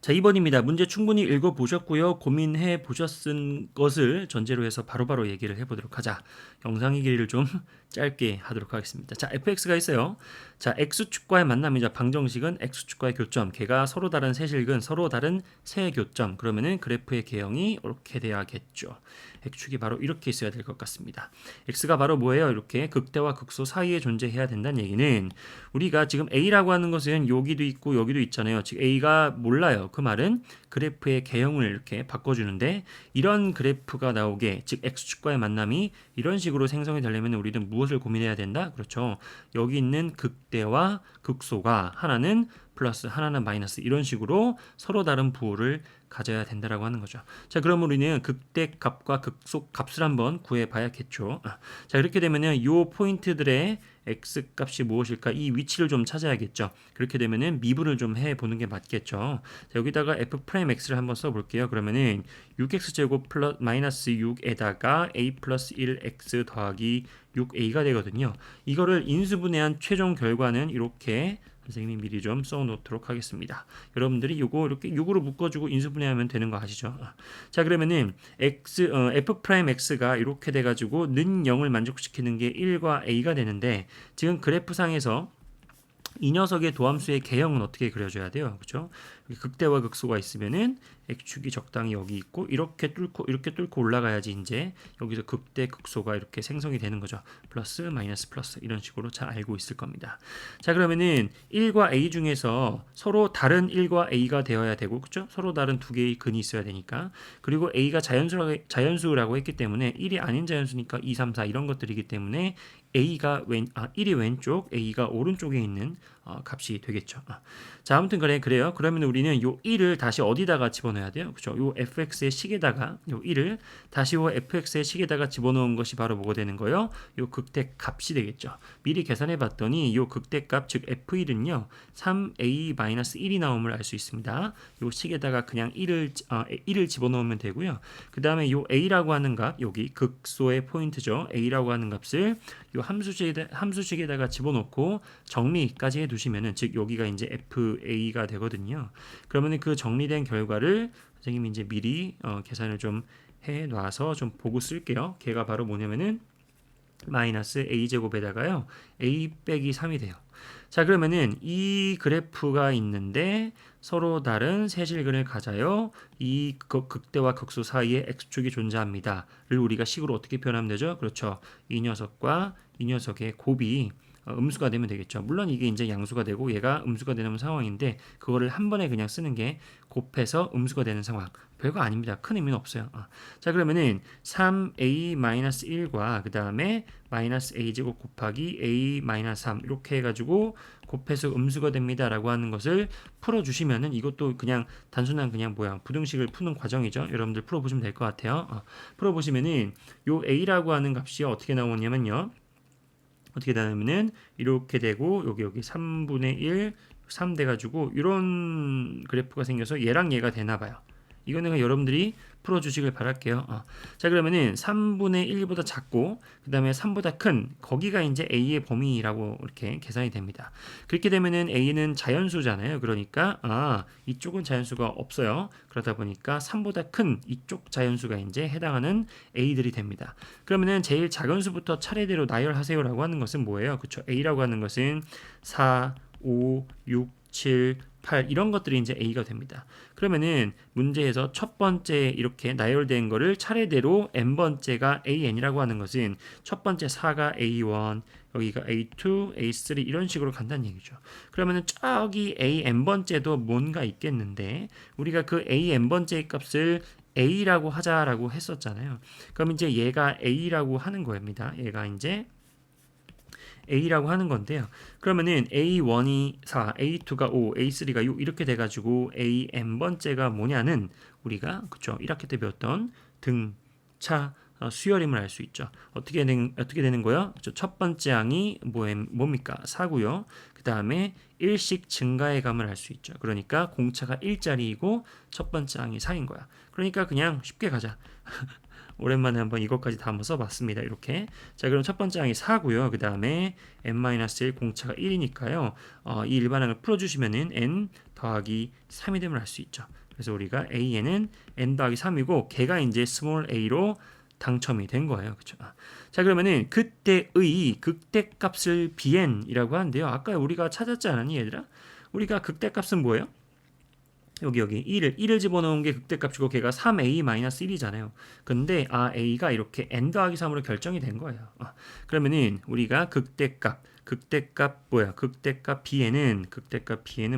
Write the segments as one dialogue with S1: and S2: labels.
S1: 자, 2번입니다. 문제 충분히 읽어보셨고요. 고민해 보셨은 것을 전제로 해서 바로바로 얘기를 해보도록 하자. 영상의 길이를 좀 짧게 하도록 하겠습니다. 자, fx가 있어요. 자, x축과의 만남이자 방정식은 x축과의 교점. 걔가 서로 다른 세실근, 서로 다른 세 교점. 그러면은 그래프의 개형이 이렇게 돼야겠죠. x축이 바로 이렇게 있어야 될 것 같습니다. x가 바로 뭐예요? 이렇게 극대와 극소 사이에 존재해야 된다는 얘기는 우리가 지금 a라고 하는 것은 여기도 있고 여기도 있잖아요. 즉 a가 몰라요. 그 말은 그래프의 개형을 이렇게 바꿔주는데 이런 그래프가 나오게 즉 x축과의 만남이 이런 식으로 생성이 되려면 우리는 무엇을 고민해야 된다? 그렇죠. 여기 있는 극대와 극소가 하나는 플러스 하나는 마이너스 이런 식으로 서로 다른 부호를 가져야 된다라고 하는 거죠. 자, 그럼 우리는 극대 값과 극소 값을 한번 구해 봐야겠죠. 자, 이렇게 되면은 이 포인트들의 x 값이 무엇일까? 이 위치를 좀 찾아야겠죠. 그렇게 되면은 미분을 좀 해 보는 게 맞겠죠. 자, 여기다가 f'(x를 한번 써 볼게요. 그러면은 6x 제곱 플러스 마이너스 6에다가 a 플러스 1x 더하기 6a가 되거든요. 이거를 인수분해한 최종 결과는 이렇게 선생님이 미리 좀 써놓도록 하겠습니다. 여러분들이 이거 이렇게 6으로 묶어주고 인수분해하면 되는 거 아시죠? 자, 그러면은 f'x가 이렇게 돼가지고 는 0을 만족시키는 게 1과 a가 되는데 지금 그래프상에서 이 녀석의 도함수의 개형은 어떻게 그려줘야 돼요? 그렇죠? 극대와 극소가 있으면은 x축이 적당히 여기 있고 이렇게 뚫고 올라가야지 이제 여기서 극대 극소가 이렇게 생성이 되는 거죠. 플러스 마이너스 플러스 이런 식으로 잘 알고 있을 겁니다. 자, 그러면은 1과 a 중에서 서로 다른 1과 a가 되어야 되고 그렇죠? 서로 다른 두 개의 근이 있어야 되니까 그리고 a가 자연수라고 했기 때문에 1이 아닌 자연수니까 2, 3, 4 이런 것들이기 때문에 1이 왼쪽, a가 오른쪽에 있는 값이 되겠죠. 자, 아무튼 그래요. 그러면 우리는 요 1을 다시 어디다가 집어넣어야 돼요? 그죠? 요 fx의 식에다가 요 1을 다시 요 fx의 식에다가 집어넣은 것이 바로 뭐가 되는 거예요? 요 극대 값이 되겠죠. 미리 계산해 봤더니 요 극대 값, 즉 f1은요. 3a-1이 나옴을 알 수 있습니다. 요 식에다가 그냥 1을 집어넣으면 되고요. 그 다음에 요 a라고 하는 값, 여기 극소의 포인트죠. a라고 하는 값을 요 함수식에다가 집어넣고 정리까지 해두시면은 즉 여기가 이제 FA가 되거든요. 그러면은 그 정리된 결과를 선생님이 이제 미리 계산을 좀 해놔서 좀 보고 쓸게요. 걔가 바로 뭐냐면은 마이너스 a제곱에다가요 a 빼기 3이 돼요. 자, 그러면은 이 그래프가 있는데 서로 다른 세실근을 가져요. 이 극대와 극소 사이에 x축이 존재합니다.를 우리가 식으로 어떻게 표현하면 되죠? 그렇죠. 이 녀석과 이 녀석의 곱이 음수가 되면 되겠죠. 물론 이게 이제 양수가 되고 얘가 음수가 되는 상황인데 그거를 한 번에 그냥 쓰는 게 곱해서 음수가 되는 상황. 별거 아닙니다. 큰 의미는 없어요. 자, 그러면은 3a-1과 그 다음에 마이너스 a제곱 곱하기 a-3 이렇게 해가지고 곱해서 음수가 됩니다라고 하는 것을 풀어주시면은 이것도 그냥 단순한 그냥 부등식을 푸는 과정이죠. 여러분들 풀어보시면 될 것 같아요. 풀어보시면은 요 a라고 하는 값이 어떻게 나오냐면요. 어떻게 되냐면은 이렇게 되고 여기 3분의 1, 3 돼가지고 이런 그래프가 생겨서 얘랑 얘가 되나 봐요. 이거는 여러분들이 풀어주시길 바랄게요. 자, 그러면은 3분의 1보다 작고 그 다음에 3보다 큰 거기가 이제 a의 범위라고 이렇게 계산이 됩니다. 그렇게 되면은 a는 자연수잖아요. 그러니까 이쪽은 자연수가 없어요. 그러다 보니까 3보다 큰 이쪽 자연수가 이제 해당하는 a들이 됩니다. 그러면은 제일 작은 수부터 차례대로 나열하세요라고 하는 것은 뭐예요? 그쵸? a라고 하는 것은 4, 5, 6, 7, 8 이런 것들이 이제 A가 됩니다. 그러면은 문제에서 첫 번째 이렇게 나열된 거를 차례대로 n번째가 AN이라고 하는 것은 첫 번째 4가 A1, 여기가 A2, A3 이런 식으로 간다는 얘기죠. 그러면은 저기 AN번째도 뭔가 있겠는데 우리가 그 AN번째의 값을 A라고 하자라고 했었잖아요. 그럼 이제 얘가 A라고 하는 겁니다. 얘가 이제 A라고 하는 건데요. 그러면은 A1이 4, A2가 5, A3가 6 이렇게 돼가지고 AN번째가 뭐냐는 우리가 그쵸 1학기 때 배웠던 등차 수열임을 알 수 있죠. 어떻게 되는 거요? 첫 번째 항이 뭡니까? 4고요. 그 다음에 일씩 증가의 감을 알 수 있죠. 그러니까 공차가 1짜리이고 첫 번째 항이 4인 거야. 그러니까 그냥 쉽게 가자. 오랜만에 한번 이것까지 다 한번 써봤습니다. 이렇게. 자, 그럼 첫 번째 항이 4고요. 그 다음에 n-1 공차가 1이니까요. 이 일반항을 풀어주시면은 n 더하기 3이 됨을 알 수 있죠. 그래서 우리가 an은 n 더하기 3이고 걔가 이제 스몰 a로 당첨이 된 거예요. 그렇죠? 자, 그러면은 그때의 극대값을 bn이라고 하는데요. 아까 우리가 찾았지 않았니, 얘들아? 우리가 극대값은 뭐예요? 여기 1을 집어넣은 게 극대값이고 걔가 3a-1이잖아요. 근데 a가 이렇게 n 더하기 3으로 결정이 된 거예요. 그러면은 우리가 극대값 bn은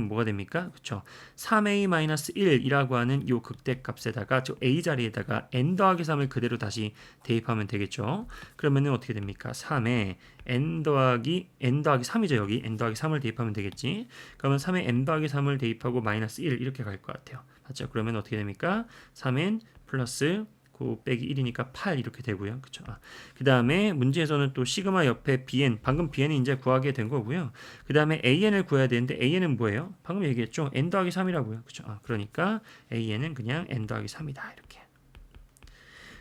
S1: 뭐가 됩니까? 그쵸? 3a-1이라고 하는 이 극대값에다가 저 a 자리에다가 n 더하기 3을 그대로 다시 대입하면 되겠죠. 그러면은 어떻게 됩니까? 3에 n 더하기 3이죠. 여기 n 더하기 3을 대입하면 되겠지. 그러면 3에 n 더하기 3을 대입하고 마이너스 1 이렇게 갈 것 같아요. 맞죠? 그러면 어떻게 됩니까? 3n 플러스 9 빼기 1이니까 8 이렇게 되고요. 그쵸? 그 다음에 문제에서는 또 시그마 옆에 bn, 방금 bn이 이제 구하게 된 거고요. 그 다음에 an을 구해야 되는데 an은 뭐예요? 방금 얘기했죠? n 더하기 3이라고요. 그쵸? 그러니까 an은 그냥 n 더하기 3이다. 이렇게.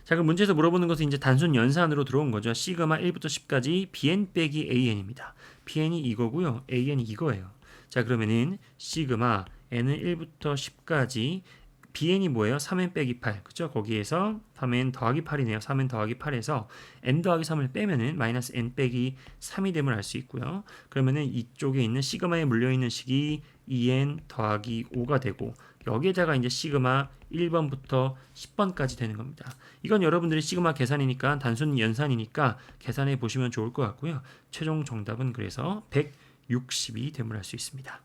S1: 자, 그럼 문제에서 물어보는 것은 이제 단순 연산으로 들어온 거죠. 시그마 1부터 10까지 bn 빼기 an입니다. bn이 이거고요. an이 이거예요. 자, 그러면은 시그마 n은 1부터 10까지 bn이 뭐예요? 3n 빼기 8. 그죠? 거기에서 3n 더하기 8이네요. 3n 더하기 8에서 n 더하기 3을 빼면은 마이너스 n 빼기 3이 됨을 알 수 있고요. 그러면은 이쪽에 있는 시그마에 물려있는 식이 2n 더하기 5가 되고 여기에다가 이제 시그마 1번부터 10번까지 되는 겁니다. 이건 여러분들이 시그마 계산이니까 단순 연산이니까 계산해 보시면 좋을 것 같고요. 최종 정답은 그래서 160이 됨을 알 수 있습니다.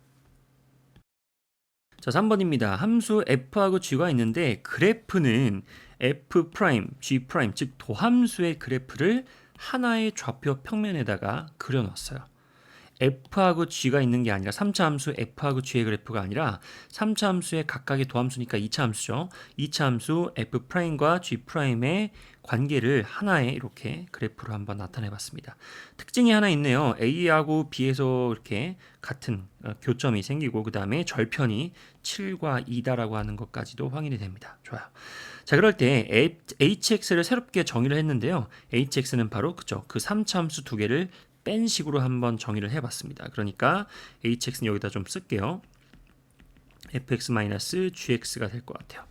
S1: 자, 3번입니다. 함수 f하고 g가 있는데 그래프는 f', g', 즉 도함수의 그래프를 하나의 좌표 평면에다가 그려놨어요. f하고 g가 있는 게 아니라 3차 함수 f하고 g의 그래프가 아니라 3차 함수의 각각의 도함수니까 2차 함수죠. 2차 함수 f'과 g'의 관계를 하나의 이렇게 그래프로 한번 나타내 봤습니다. 특징이 하나 있네요. a하고 b에서 이렇게 같은 교점이 생기고 그 다음에 절편이 7과 2다라고 하는 것까지도 확인이 됩니다. 좋아요. 자, 그럴 때 hx를 새롭게 정의를 했는데요. hx는 바로 그죠. 그 3차 함수 두 개를 뺀 식으로 한번 정의를 해봤습니다. 그러니까 hx는 여기다 좀 쓸게요. fx-gx가 될 것 같아요.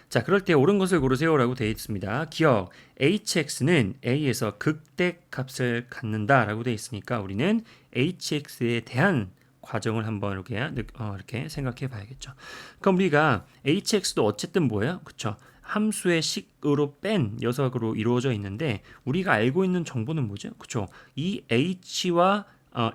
S1: 자, 그럴 때 옳은 것을 고르세요라고 되어 있습니다. 기억, hx는 a에서 극대값을 갖는다라고 되어 있으니까 우리는 hx에 대한 과정을 한번 이렇게 생각해 봐야겠죠. 그럼 우리가 hx도 어쨌든 뭐예요? 그쵸? 함수의 식으로 뺀 녀석으로 이루어져 있는데 우리가 알고 있는 정보는 뭐죠? 그쵸? 이 h와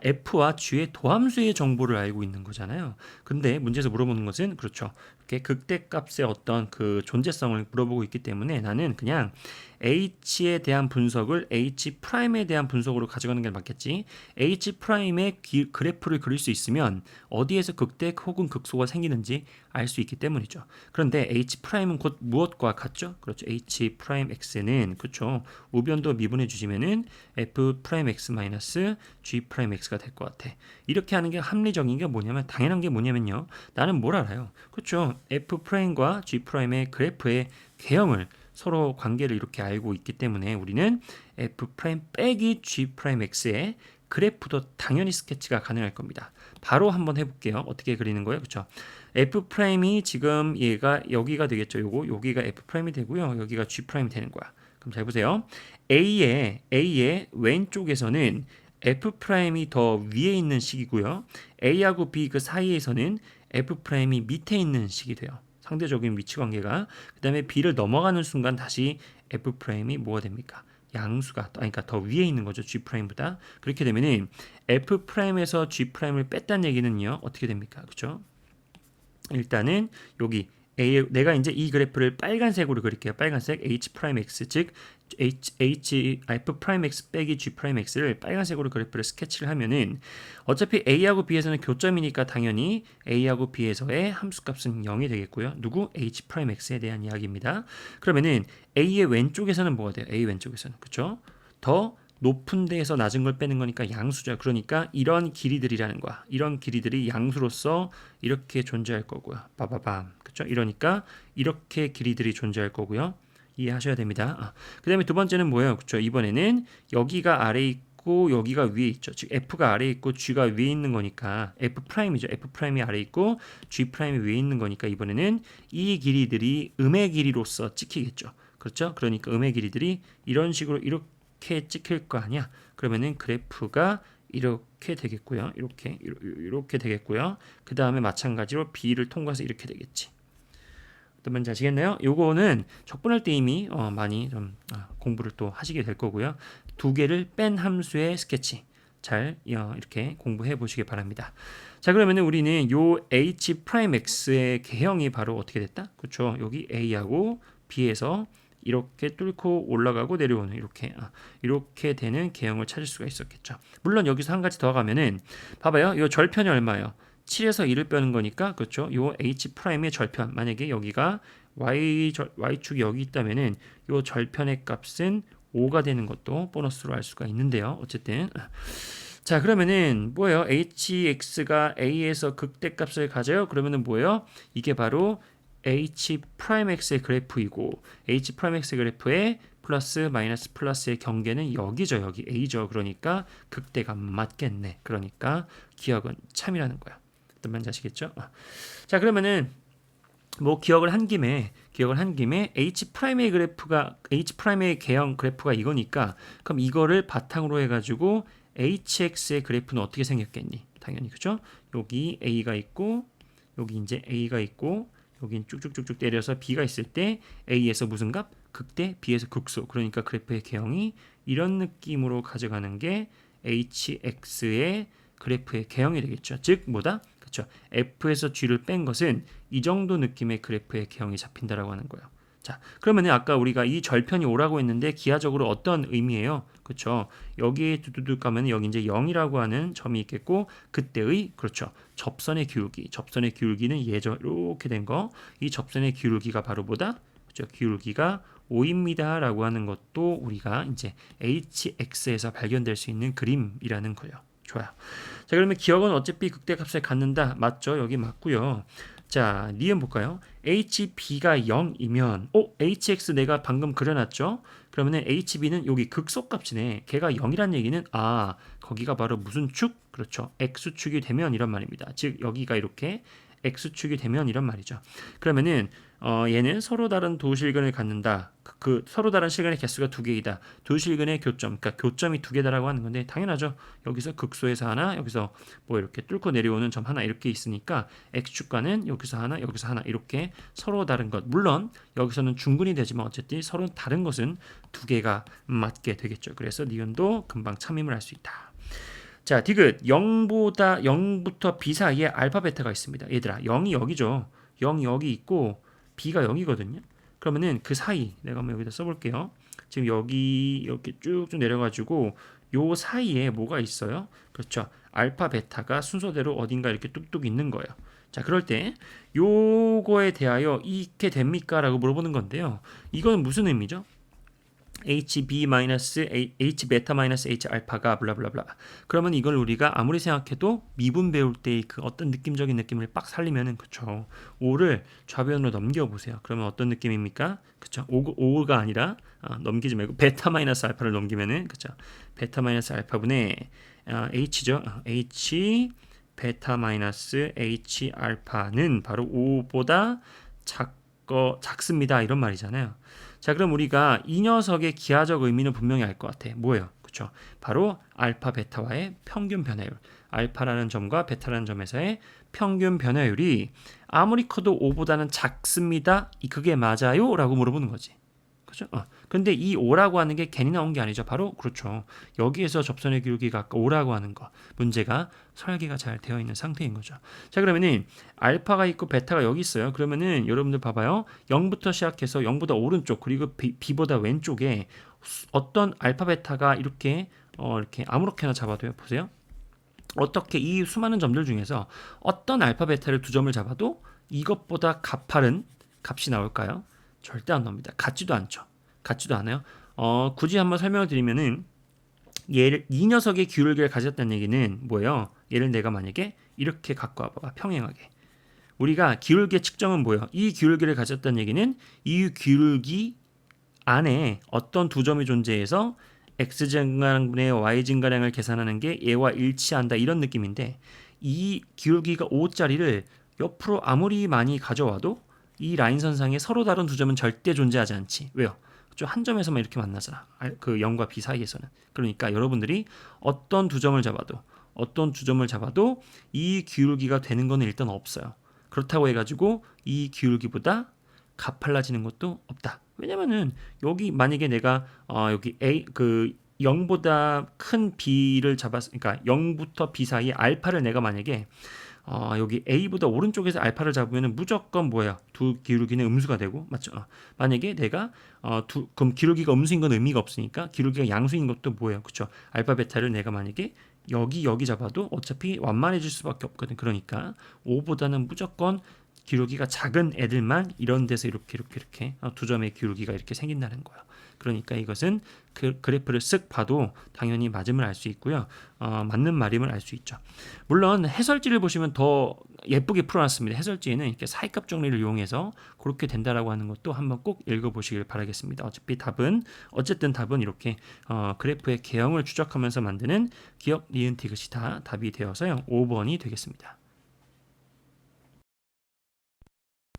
S1: f와 g의 도함수의 정보를 알고 있는 거잖아요. 근데 문제에서 물어보는 것은 그렇죠. 이렇게 극대값의 어떤 그 존재성을 물어보고 있기 때문에 나는 그냥 h에 대한 분석을 h'에 대한 분석으로 가져가는 게 맞겠지. h'의 그래프를 그릴 수 있으면 어디에서 극대 혹은 극소가 생기는지 알 수 있기 때문이죠. 그런데 h'은 곧 무엇과 같죠? 그렇죠. h'x는 그렇죠. 우변도 미분해 주시면은 f'x-g'x가 될 것 같아. 이렇게 하는 게 합리적인 게 뭐냐면 당연한 게 뭐냐면요. 나는 뭘 알아요? 그렇죠. f'과 g'의 그래프의 개형을 서로 관계를 이렇게 알고 있기 때문에 우리는 f' 빼기 g'x의 그래프도 당연히 스케치가 가능할 겁니다. 바로 한번 해볼게요. 어떻게 그리는 거예요? 그렇죠? f'이 지금 얘가 여기가 되겠죠. 여기가 f'이 되고요. 여기가 g'이 되는 거야. 그럼 잘 보세요. A의 왼쪽에서는 f'이 더 위에 있는 식이고요. A하고 B 그 사이에서는 f'이 밑에 있는 식이 돼요. 상대적인 위치 관계가. 그 다음에 B를 넘어가는 순간 다시 f'이 뭐가 됩니까? 양수가 그러니까 더 위에 있는 거죠. G'보다. 그렇게 되면은 f'에서 G'을 뺐다는 얘기는요. 어떻게 됩니까? 그렇죠? 일단은 여기 내가 이제 이 그래프를 빨간색으로 그릴게요. 빨간색 h'x 즉 f'x 빼기 g'x를 빨간색으로 그래프를 스케치를 하면은 어차피 a하고 b에서는 교점이니까 당연히 a하고 b에서의 함수값은 0이 되겠고요. 누구? h'x에 대한 이야기입니다. 그러면은 a의 왼쪽에서는 뭐가 돼요? a 왼쪽에서는 그렇죠? 더 높은 데에서 낮은 걸 빼는 거니까 양수죠. 그러니까 이런 길이들이라는 거야. 이런 길이들이 양수로서 이렇게 존재할 거고요. 빠바밤. 그렇죠? 이러니까 이렇게 길이들이 존재할 거고요. 이해하셔야 됩니다. 그 다음에 두 번째는 뭐예요? 그렇죠. 이번에는 여기가 아래에 있고 여기가 위에 있죠. 즉 F가 아래에 있고 G가 위에 있는 거니까 F'이죠. F'이 아래에 있고 G'이 위에 있는 거니까 이번에는 이 길이들이 음의 길이로서 찍히겠죠. 그렇죠? 그러니까 음의 길이들이 이런 식으로 이렇게 찍힐 거 아니야. 그러면은 그래프가 이렇게 되겠고요. 이렇게 되겠고요. 그 다음에 마찬가지로 B를 통과해서 이렇게 되겠지. 어떤 말인지 아시겠나요? 요거는 적분할 때 이미 많이 좀 공부를 또 하시게 될 거고요. 두 개를 뺀 함수의 스케치 잘 이렇게 공부해 보시기 바랍니다. 자, 그러면은 우리는 요 H'X의 개형이 바로 어떻게 됐다? 그렇죠. 여기 A하고 B에서 이렇게 뚫고 올라가고 내려오는 이렇게 되는 개형을 찾을 수가 있었겠죠. 물론 여기서 한 가지 더 가면은 봐봐요. 요 절편이 얼마예요? 7에서 1을 빼는 거니까 그렇죠. 요 H'의 절편 만약에 여기가 Y축이 여기 있다면은 요 절편의 값은 5가 되는 것도 보너스로 알 수가 있는데요. 어쨌든 자, 그러면은 뭐예요? HX가 A에서 극대값을 가져요. 그러면은 뭐예요? 이게 바로 H'X의 그래프이고 H'X의 그래프의 플러스 마이너스 플러스의 경계는 여기죠. 여기 A죠. 그러니까 극대가 맞겠네. 그러니까 기억은 참이라는 거야. 어떤 말인지 아시겠죠? 자, 그러면은 뭐 기억을 한 김에 H'의 그래프가 H'의 개형 그래프가 이거니까 그럼 이거를 바탕으로 해가지고 HX의 그래프는 어떻게 생겼겠니? 당연히 그죠? 여기 A가 있고 여기 이제 A가 있고 여긴 쭉쭉쭉쭉 내려서 B가 있을 때 A에서 무슨 값? 극대, B에서 극소. 그러니까 그래프의 개형이 이런 느낌으로 가져가는 게 HX의 그래프의 개형이 되겠죠. 즉 뭐다? 그렇죠. F에서 G를 뺀 것은 이 정도 느낌의 그래프의 개형이 잡힌다라고 하는 거예요. 자, 그러면 아까 우리가 이 절편이 오라고 했는데 기하적으로 어떤 의미예요? 그렇죠. 여기에 두두둑 가면 여기 이제 0이라고 하는 점이 있겠고 그때의 그렇죠. 접선의 기울기는 이렇게 된 거. 이 접선의 기울기가 바로 뭐다? 그렇죠. 기울기가 5입니다라고 하는 것도 우리가 이제 HX에서 발견될 수 있는 그림이라는 거예요. 좋아요. 자, 그러면 기억은 어차피 극대값을 갖는다. 맞죠? 여기 맞고요. 자, 니은 볼까요? HB가 0이면 HX 내가 방금 그려놨죠? 그러면은 HB는 여기 극소값이네. 걔가 0이란 얘기는 거기가 바로 무슨 축? 그렇죠. X축이 되면 이런 말입니다. 즉 여기가 이렇게 X축이 되면 이런 말이죠. 그러면은 얘는 서로 다른 도실근을 갖는다. 그 서로 다른 실근의 개수가 두 개이다. 도실근의 교점, 그러니까 교점이 두 개다라고 하는 건데 당연하죠. 여기서 극소에서 하나, 여기서 뭐 이렇게 뚫고 내려오는 점 하나 이렇게 있으니까 x축과는 여기서 하나 이렇게 서로 다른 것. 물론 여기서는 중근이 되지만 어쨌든 서로 다른 것은 두 개가 맞게 되겠죠. 그래서 니은도 금방 참임을 할 수 있다. 자, 디귿 0부터 B 사이에 알파 베타가 있습니다. 얘들아, 0이 여기죠. 0이 여기 있고 B가 0이거든요. 그러면은 그 사이 내가 한번 여기다 써볼게요. 지금 여기 이렇게 쭉쭉 내려가지고 요 사이에 뭐가 있어요? 그렇죠. 알파 베타가 순서대로 어딘가 이렇게 뚝뚝 있는 거예요. 자, 그럴 때 요거에 대하여 이게 됩니까? 라고 물어보는 건데요. 이건 무슨 의미죠? H베타-H알파가 블라블라블라. 그러면 이걸 우리가 아무리 생각해도 미분 배울 때의 그 어떤 느낌적인 느낌을 빡 살리면은 그쵸. 5를 좌변으로 넘겨보세요. 그러면 어떤 느낌입니까? 그쵸. 5가 아니라 넘기지 말고 베타-알파를 넘기면은 그쵸. 베타-알파분의 H죠. H 베타-H 알파는 바로 5보다 작습니다. 이런 말이잖아요. 자, 그럼 우리가 이 녀석의 기하적 의미는 분명히 알 것 같아. 뭐예요? 그렇죠? 바로 알파 베타와의 평균 변화율. 알파라는 점과 베타라는 점에서의 평균 변화율이 아무리 커도 5보다는 작습니다. 그게 맞아요? 라고 물어보는 거지. 그죠? 근데 이 5라고 하는 게 괜히 나온 게 아니죠. 바로 그렇죠. 여기에서 접선의 기울기가 아까 5라고 하는 거. 문제가 설계가 잘 되어 있는 상태인 거죠. 자, 그러면은 알파가 있고 베타가 여기 있어요. 그러면은 여러분들 봐봐요. 0부터 시작해서 0보다 오른쪽 그리고 B보다 왼쪽에 어떤 알파 베타가 이렇게 아무렇게나 잡아도요. 보세요. 어떻게 이 수많은 점들 중에서 어떤 알파 베타를 두 점을 잡아도 이것보다 가파른 값이 나올까요? 절대 안 나옵니다. 같지도 않아요. 굳이 한번 설명을 드리면은 이 녀석의 기울기를 가졌다는 얘기는 뭐예요? 얘를 내가 만약에 이렇게 갖고 와봐. 평행하게. 우리가 기울기의 측정은 뭐예요? 이 기울기를 가졌다는 얘기는 이 기울기 안에 어떤 두 점이 존재해서 x 증가량분의 y 증가량을 계산하는 게 얘와 일치한다 이런 느낌인데 이 기울기가 5짜리를 옆으로 아무리 많이 가져와도 이 라인선상에 서로 다른 두 점은 절대 존재하지 않지. 왜요? 한 점에서만 이렇게 만나잖아. 그 0과 b 사이에서는. 그러니까 여러분들이 어떤 두 점을 잡아도 이 기울기가 되는 거는 일단 없어요. 그렇다고 해가지고 이 기울기보다 가팔라지는 것도 없다. 왜냐면은 여기 만약에 내가 여기 a 그 0보다 큰 b를 그러니까 0부터 b 사이에 알파를 내가 만약에 여기 A보다 오른쪽에서 알파를 잡으면 무조건 뭐예요? 두 기울기는 음수가 되고 맞죠? 만약에 내가 그럼 기울기가 음수인 건 의미가 없으니까 기울기가 양수인 것도 뭐예요? 그렇죠? 알파 베타를 내가 만약에 여기 잡아도 어차피 완만해질 수밖에 없거든. 그러니까 5보다는 무조건 기울기가 작은 애들만 이런 데서 이렇게 두 점의 기울기가 이렇게 생긴다는 거예요. 그러니까 이것은 그 그래프를 쓱 봐도 당연히 맞음을 알 수 있고요. 맞는 말임을 알 수 있죠. 물론 해설지를 보시면 더 예쁘게 풀어놨습니다. 해설지에는 이렇게 사이값 정리를 이용해서 그렇게 된다라고 하는 것도 한번 꼭 읽어보시길 바라겠습니다. 어쨌든 답은 이렇게 그래프의 개형을 추적하면서 만드는 기억, 니은, 디귿이 다 답이 되어서요. 5번이 되겠습니다.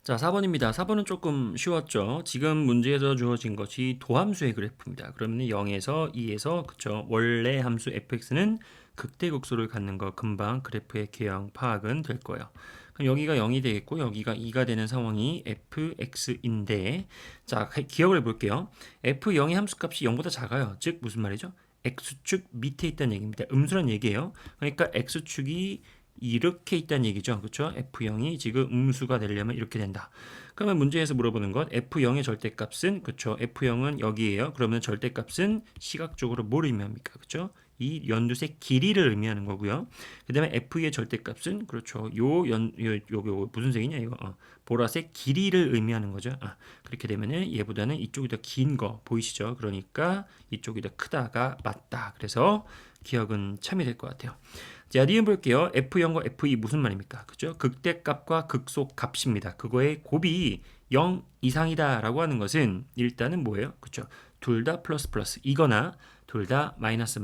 S1: 자, 4번입니다. 4번은 조금 쉬웠죠. 지금 문제에서 주어진 것이 도함수의 그래프입니다. 그러면 0에서 2에서 그쵸. 원래 함수 fx는 극대극소를 갖는 거 금방 그래프의 개형 파악은 될 거예요. 그럼 여기가 0이 되겠고 여기가 2가 되는 상황이 fx인데 자, 기억을 해볼게요. f0의 함수값이 0보다 작아요. 즉 무슨 말이죠? x축 밑에 있다는 얘기입니다. 음수란 얘기예요. 그러니까 x축이 이렇게 있다는 얘기죠. 그렇죠? F0이 지금 음수가 되려면 이렇게 된다. 그러면 문제에서 물어보는 것 F0의 절대값은 그렇죠? F0은 여기에요. 그러면 절대값은 시각적으로 뭘 의미합니까? 그렇죠? 이 연두색 길이를 의미하는 거고요. 그다음에 F2의 절대값은 그렇죠. 요 무슨 색이냐 이거? 보라색 길이를 의미하는 거죠. 그렇게 되면은 얘보다는 이쪽이 더 긴 거 보이시죠? 그러니까 이쪽이 더 크다가 맞다. 그래서 기억은 참이 될 것 같아요. 자, 니은 볼게요. F0과 F2 무슨 말입니까? 그죠? 극대값과 극소값입니다. 그거의 곱이 0 이상이다 라고 하는 것은 일단은 뭐예요? 그죠? 둘 다 플러스 이거나 둘 다 마이너스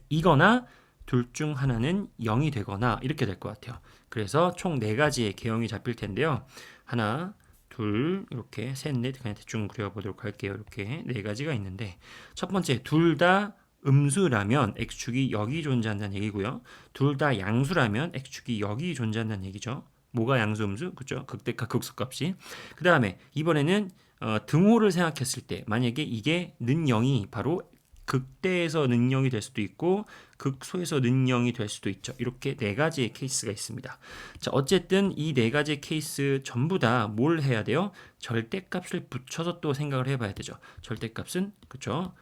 S1: 이거나 둘 중 하나는 0이 되거나 이렇게 될 것 같아요. 그래서 총 4가지의 개형이 잡힐 텐데요. 하나, 둘, 이렇게 셋, 넷 그냥 대충 그려보도록 할게요. 이렇게 4가지가 있는데 첫 번째 둘 다 음수라면 x축이 여기 존재한다는 얘기고요. 둘 다 양수라면 x축이 여기 존재한다는 얘기죠. 뭐가 양수 음수? 그죠? 극대값 극소값이. 그 다음에 이번에는 등호를 생각했을 때 만약에 이게 는 0이 바로 극대에서 는 0이 될 수도 있고 극소에서 는 0이 될 수도 있죠. 이렇게 4가지의 케이스가 있습니다. 자, 어쨌든 이 4가지 케이스 전부 다 뭘 해야 돼요? 절대값을 붙여서 또 생각을 해봐야 되죠. 절대값은 그죠?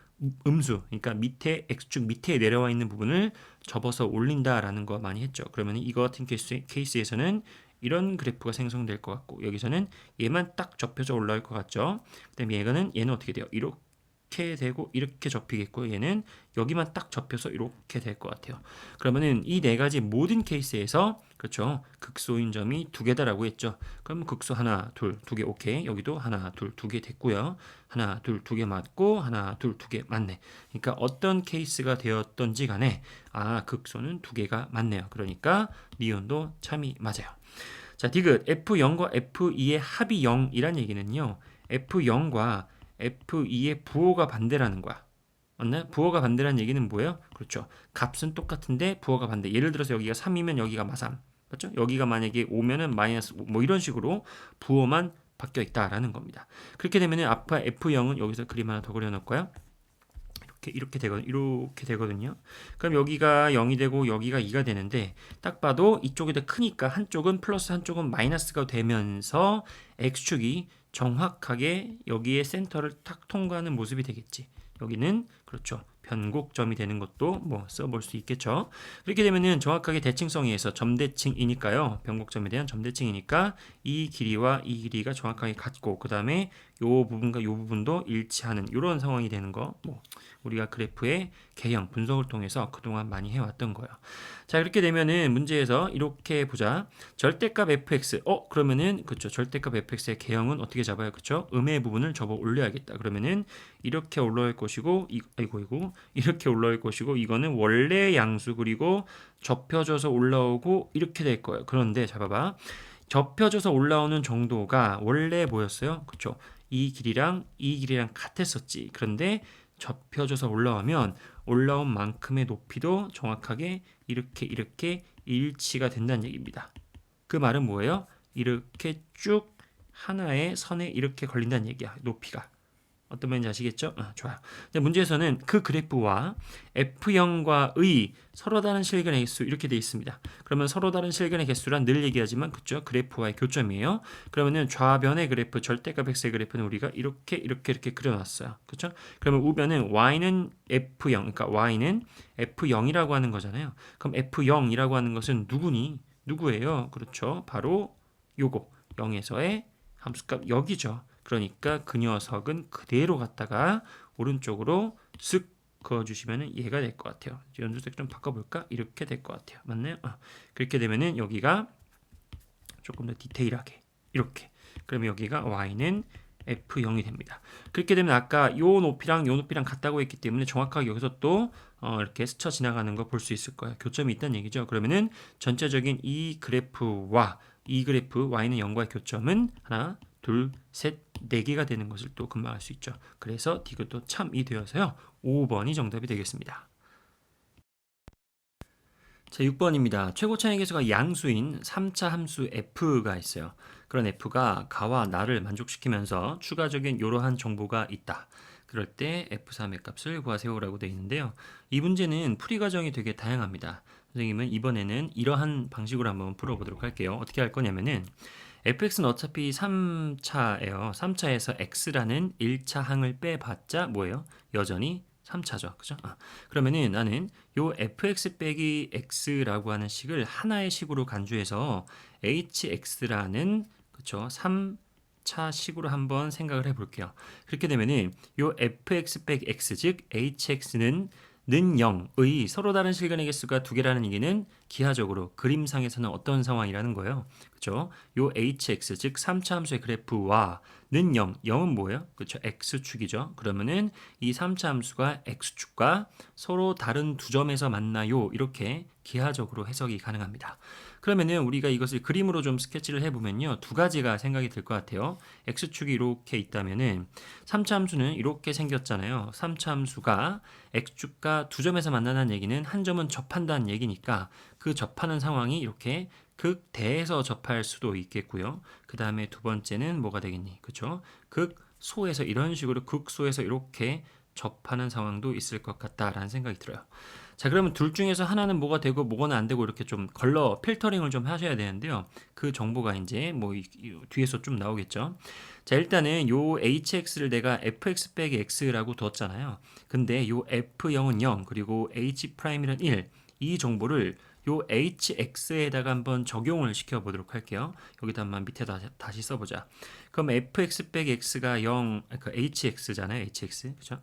S1: 음수, 그러니까 밑에 x축 밑에 내려와 있는 부분을 접어서 올린다라는 거 많이 했죠. 그러면 이거 같은 케이스에서는 이런 그래프가 생성될 것 같고 여기서는 얘만 딱 접혀져 올라올 것 같죠. 그다음에 얘는 어떻게 돼요? 이렇게 되고 이렇게 접히겠고 얘는 여기만 딱 접혀서 이렇게 될 것 같아요. 그러면은 이 4가지 모든 케이스에서 그렇죠. 극소인 점이 2개다라고 했죠. 그럼 극소 하나, 둘, 2개 오케이. 여기도 하나, 둘, 2개 됐고요. 하나, 둘, 2개 맞고 하나, 둘, 2개 맞네. 그러니까 어떤 케이스가 되었던지 간에 극소는 2개가 맞네요. 그러니까 니온도 참이 맞아요. 자, 디귿 F0과 F2의 합이 0이란 얘기는요. F0과 F2의 부호가 반대라는 거야. 맞나요? 부호가 반대라는 얘기는 뭐예요? 그렇죠. 값은 똑같은데 부호가 반대. 예를 들어서 여기가 3이면 여기가 마삼. 그렇죠? 여기가 만약에 5면은 마이너스 5, 뭐 이런 식으로 부호만 바뀌어 있다라는 겁니다. 그렇게 되면은 아파 F0은 여기서 그림 하나 더 그려놓을까요? 이렇게 되거든요. 그럼 여기가 0이 되고 여기가 2가 되는데 딱 봐도 이쪽이 더 크니까 한쪽은 플러스 한쪽은 마이너스가 되면서 x축이 정확하게 여기에 센터를 탁 통과하는 모습이 되겠지. 여기는 그렇죠. 변곡점이 되는 것도 뭐 써볼 수 있겠죠. 그렇게 되면은 정확하게 대칭성에 의해서 점대칭이니까요. 변곡점에 대한 점대칭이니까 이 길이와 이 길이가 정확하게 같고 그 다음에 요 부분과 요 부분도 일치하는 이런 상황이 되는 거. 뭐 우리가 그래프의 개형 분석을 통해서 그동안 많이 해왔던 거예요. 자, 이렇게 되면은 문제에서 이렇게 보자. 절대값 fx. 그러면은 그쵸. 절대값 fx의 개형은 어떻게 잡아요? 그쵸? 음의 부분을 접어 올려야겠다. 그러면은 이렇게 올라올 것이고 아이고 이렇게 올라올 것이고 이거는 원래 양수 그리고 접혀져서 올라오고 이렇게 될 거예요. 그런데 잡아봐. 접혀져서 올라오는 정도가 원래 뭐였어요? 그쵸? 이 길이랑 같았었지. 그런데 접혀져서 올라오면 올라온 만큼의 높이도 정확하게 이렇게 일치가 된다는 얘기입니다. 그 말은 뭐예요? 이렇게 쭉 하나의 선에 이렇게 걸린다는 얘기야. 높이가. 어떤 말인지 아시겠죠? 좋아요. 문제에서는 그 그래프와 F0과의 서로 다른 실근의 개수 이렇게 되어 있습니다. 그러면 서로 다른 실근의 개수란 늘 얘기하지만 그죠? 그래프와의 교점이에요. 그러면은 좌변의 그래프, 절대값 x의 그래프는 우리가 이렇게 그려놨어요. 그렇죠? 그러면 우변은 y는 F0, 그러니까 y는 F0이라고 하는 거잖아요. 그럼 F0이라고 하는 것은 누구예요? 그렇죠? 바로 요거 0에서의 함수값 여기죠. 그러니까 그 녀석은 그대로 갔다가 오른쪽으로 쓱 그어주시면 얘가 될 것 같아요. 연두색 좀 바꿔볼까? 이렇게 될 것 같아요. 맞나요? 그렇게 되면은 여기가 조금 더 디테일하게 이렇게. 그러면 여기가 y는 f0이 됩니다. 그렇게 되면 아까 요 높이랑 같다고 했기 때문에 정확하게 여기서 또 이렇게 스쳐 지나가는 거 볼 수 있을 거예요. 교점이 있다는 얘기죠. 그러면은 전체적인 이 그래프와 이 그래프 y는 0과의 교점은 하나, 둘, 셋, 네 개가 되는 것을 또 금방 알 수 있죠. 그래서 디귿도 참이 되어서요. 5번이 정답이 되겠습니다. 자, 6번입니다. 최고 차이 계수가 양수인 3차 함수 f가 있어요. 그런 f가 가와 나를 만족시키면서 추가적인 이러한 정보가 있다. 그럴 때 f3의 값을 구하세요라고 되어 있는데요. 이 문제는 풀이 과정이 되게 다양합니다. 선생님은 이번에는 이러한 방식으로 한번 풀어보도록 할게요. 어떻게 할 거냐면은 fx는 어차피 3차예요. 3차에서 x라는 1차 항을 빼봤자 뭐예요? 여전히 3차죠. 그죠? 그러면은 나는 요 fx 빼기 x라고 하는 식을 하나의 식으로 간주해서 hx라는 그쵸? 3차 식으로 한번 생각을 해볼게요. 그렇게 되면은 요 fx 빼기 x 즉 hx는 는 0의 서로 다른 실근의 개수가 두 개라는 얘기는 기하적으로 그림상에서는 어떤 상황이라는 거예요. 그렇죠? 요 hx 즉 3차 함수의 그래프와 는 0은 뭐예요? 그렇죠? x축이죠. 그러면은 이 3차 함수가 x축과 서로 다른 두 점에서 만나요. 이렇게 기하적으로 해석이 가능합니다. 그러면은 우리가 이것을 그림으로 좀 스케치를 해보면요. 두 가지가 생각이 들 것 같아요. x축이 이렇게 있다면은 3차 함수는 이렇게 생겼잖아요. 3차 함수가 x축과 두 점에서 만나는 얘기는 한 점은 접한다는 얘기니까 그 접하는 상황이 이렇게 극대에서 접할 수도 있겠고요. 그 다음에 두 번째는 뭐가 되겠니? 그렇죠? 극소에서 이런 식으로 극소에서 이렇게 접하는 상황도 있을 것 같다라는 생각이 들어요. 자, 그러면 둘 중에서 하나는 뭐가 되고 뭐가 안 되고 이렇게 좀 걸러 필터링을 좀 하셔야 되는데요. 그 정보가 이제 뭐 뒤에서 좀 나오겠죠. 자, 일단은 요 hx를 내가 fx 빼기 x라고 뒀잖아요. 근데 요 f0은 0 그리고 h'은 1 이 정보를 요 hx에다가 한번 적용을 시켜 보도록 할게요. 여기다 한번 밑에 다시 써보자. 그럼 fx 빼기 x가 0, 그 hx잖아요. hx. 그죠?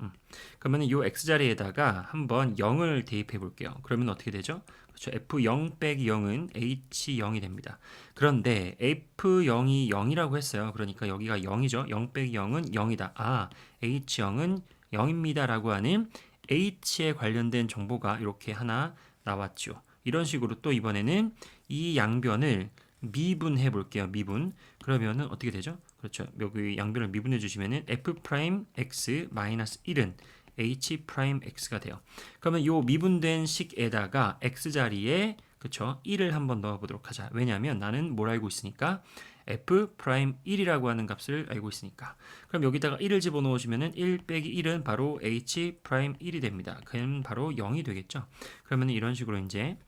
S1: 그러면 요 x 자리에다가 한번 0을 대입해 볼게요. 그러면 어떻게 되죠? 그렇죠. f0 빼기 0은 h0이 됩니다. 그런데 f0이 0이라고 했어요. 그러니까 여기가 0이죠. 0 빼기 0은 0이다. h0은 0입니다. 라고 하는 h에 관련된 정보가 이렇게 하나 나왔죠. 이런 식으로 또 이번에는 이 양변을 미분해 볼게요. 미분. 그러면은 어떻게 되죠? 그렇죠. 여기 양변을 미분해 주시면은 f'x-1은 h'x가 돼요. 그러면 요 미분된 식에다가 x 자리에 그렇죠? 1을 한번 넣어 보도록 하자. 왜냐하면 나는 뭘 알고 있으니까 f'1이라고 하는 값을 알고 있으니까. 그럼 여기다가 1을 집어넣어 주면은 1 빼기 1은 바로 h'1이 됩니다. 그럼 바로 0이 되겠죠. 그러면 이런 식으로 이제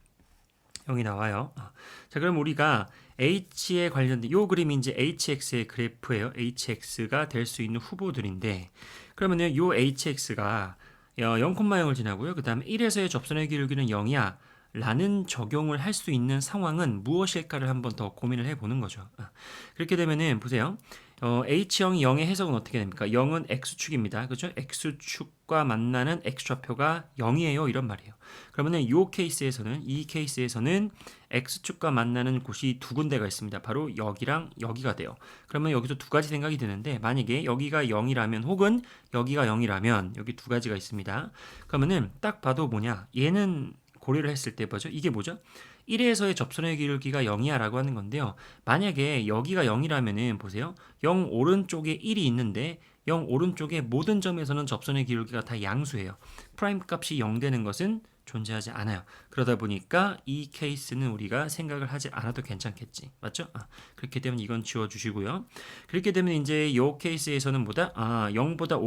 S1: 0이 나와요. 자, 그럼 우리가 h에 관련된 요 그림이 이제 hx의 그래프예요. hx가 될 수 있는 후보들인데 그러면요 요 hx가 0,0을 지나고요. 그 다음에 1에서의 접선의 기울기는 0이야 라는 적용을 할 수 있는 상황은 무엇일까를 한번 더 고민을 해보는 거죠. 그렇게 되면은 보세요. H형이 0의 해석은 어떻게 됩니까? 0은 X축입니다. 그죠? X축과 만나는 X좌표가 0이에요. 이런 말이에요. 그러면은 이 케이스에서는 X축과 만나는 곳이 두 군데가 있습니다. 바로 여기랑 여기가 돼요. 그러면 여기서 두 가지 생각이 드는데 만약에 여기가 0이라면 혹은 여기가 0이라면 여기 두 가지가 있습니다. 그러면은 딱 봐도 뭐냐? 얘는 고려를 했을 때 뭐죠? 이게 뭐죠? 1에서의 접선의 기울기가 0이야 라고 하는 건데요. 만약에 여기가 0이라면은 보세요. 0 오른쪽에 1이 있는데 0 오른쪽에 모든 점에서는 접선의 기울기가 다 양수예요. 프라임 값이 0 되는 것은 존재하지 않아요. 그러다 보니까 이 케이스는 우리가 생각을 하지 않아도 괜찮겠지. 맞죠? 그렇기 때문에 이건 지워주시고요. 그렇게 되면 이제 이 케이스에서는 0보다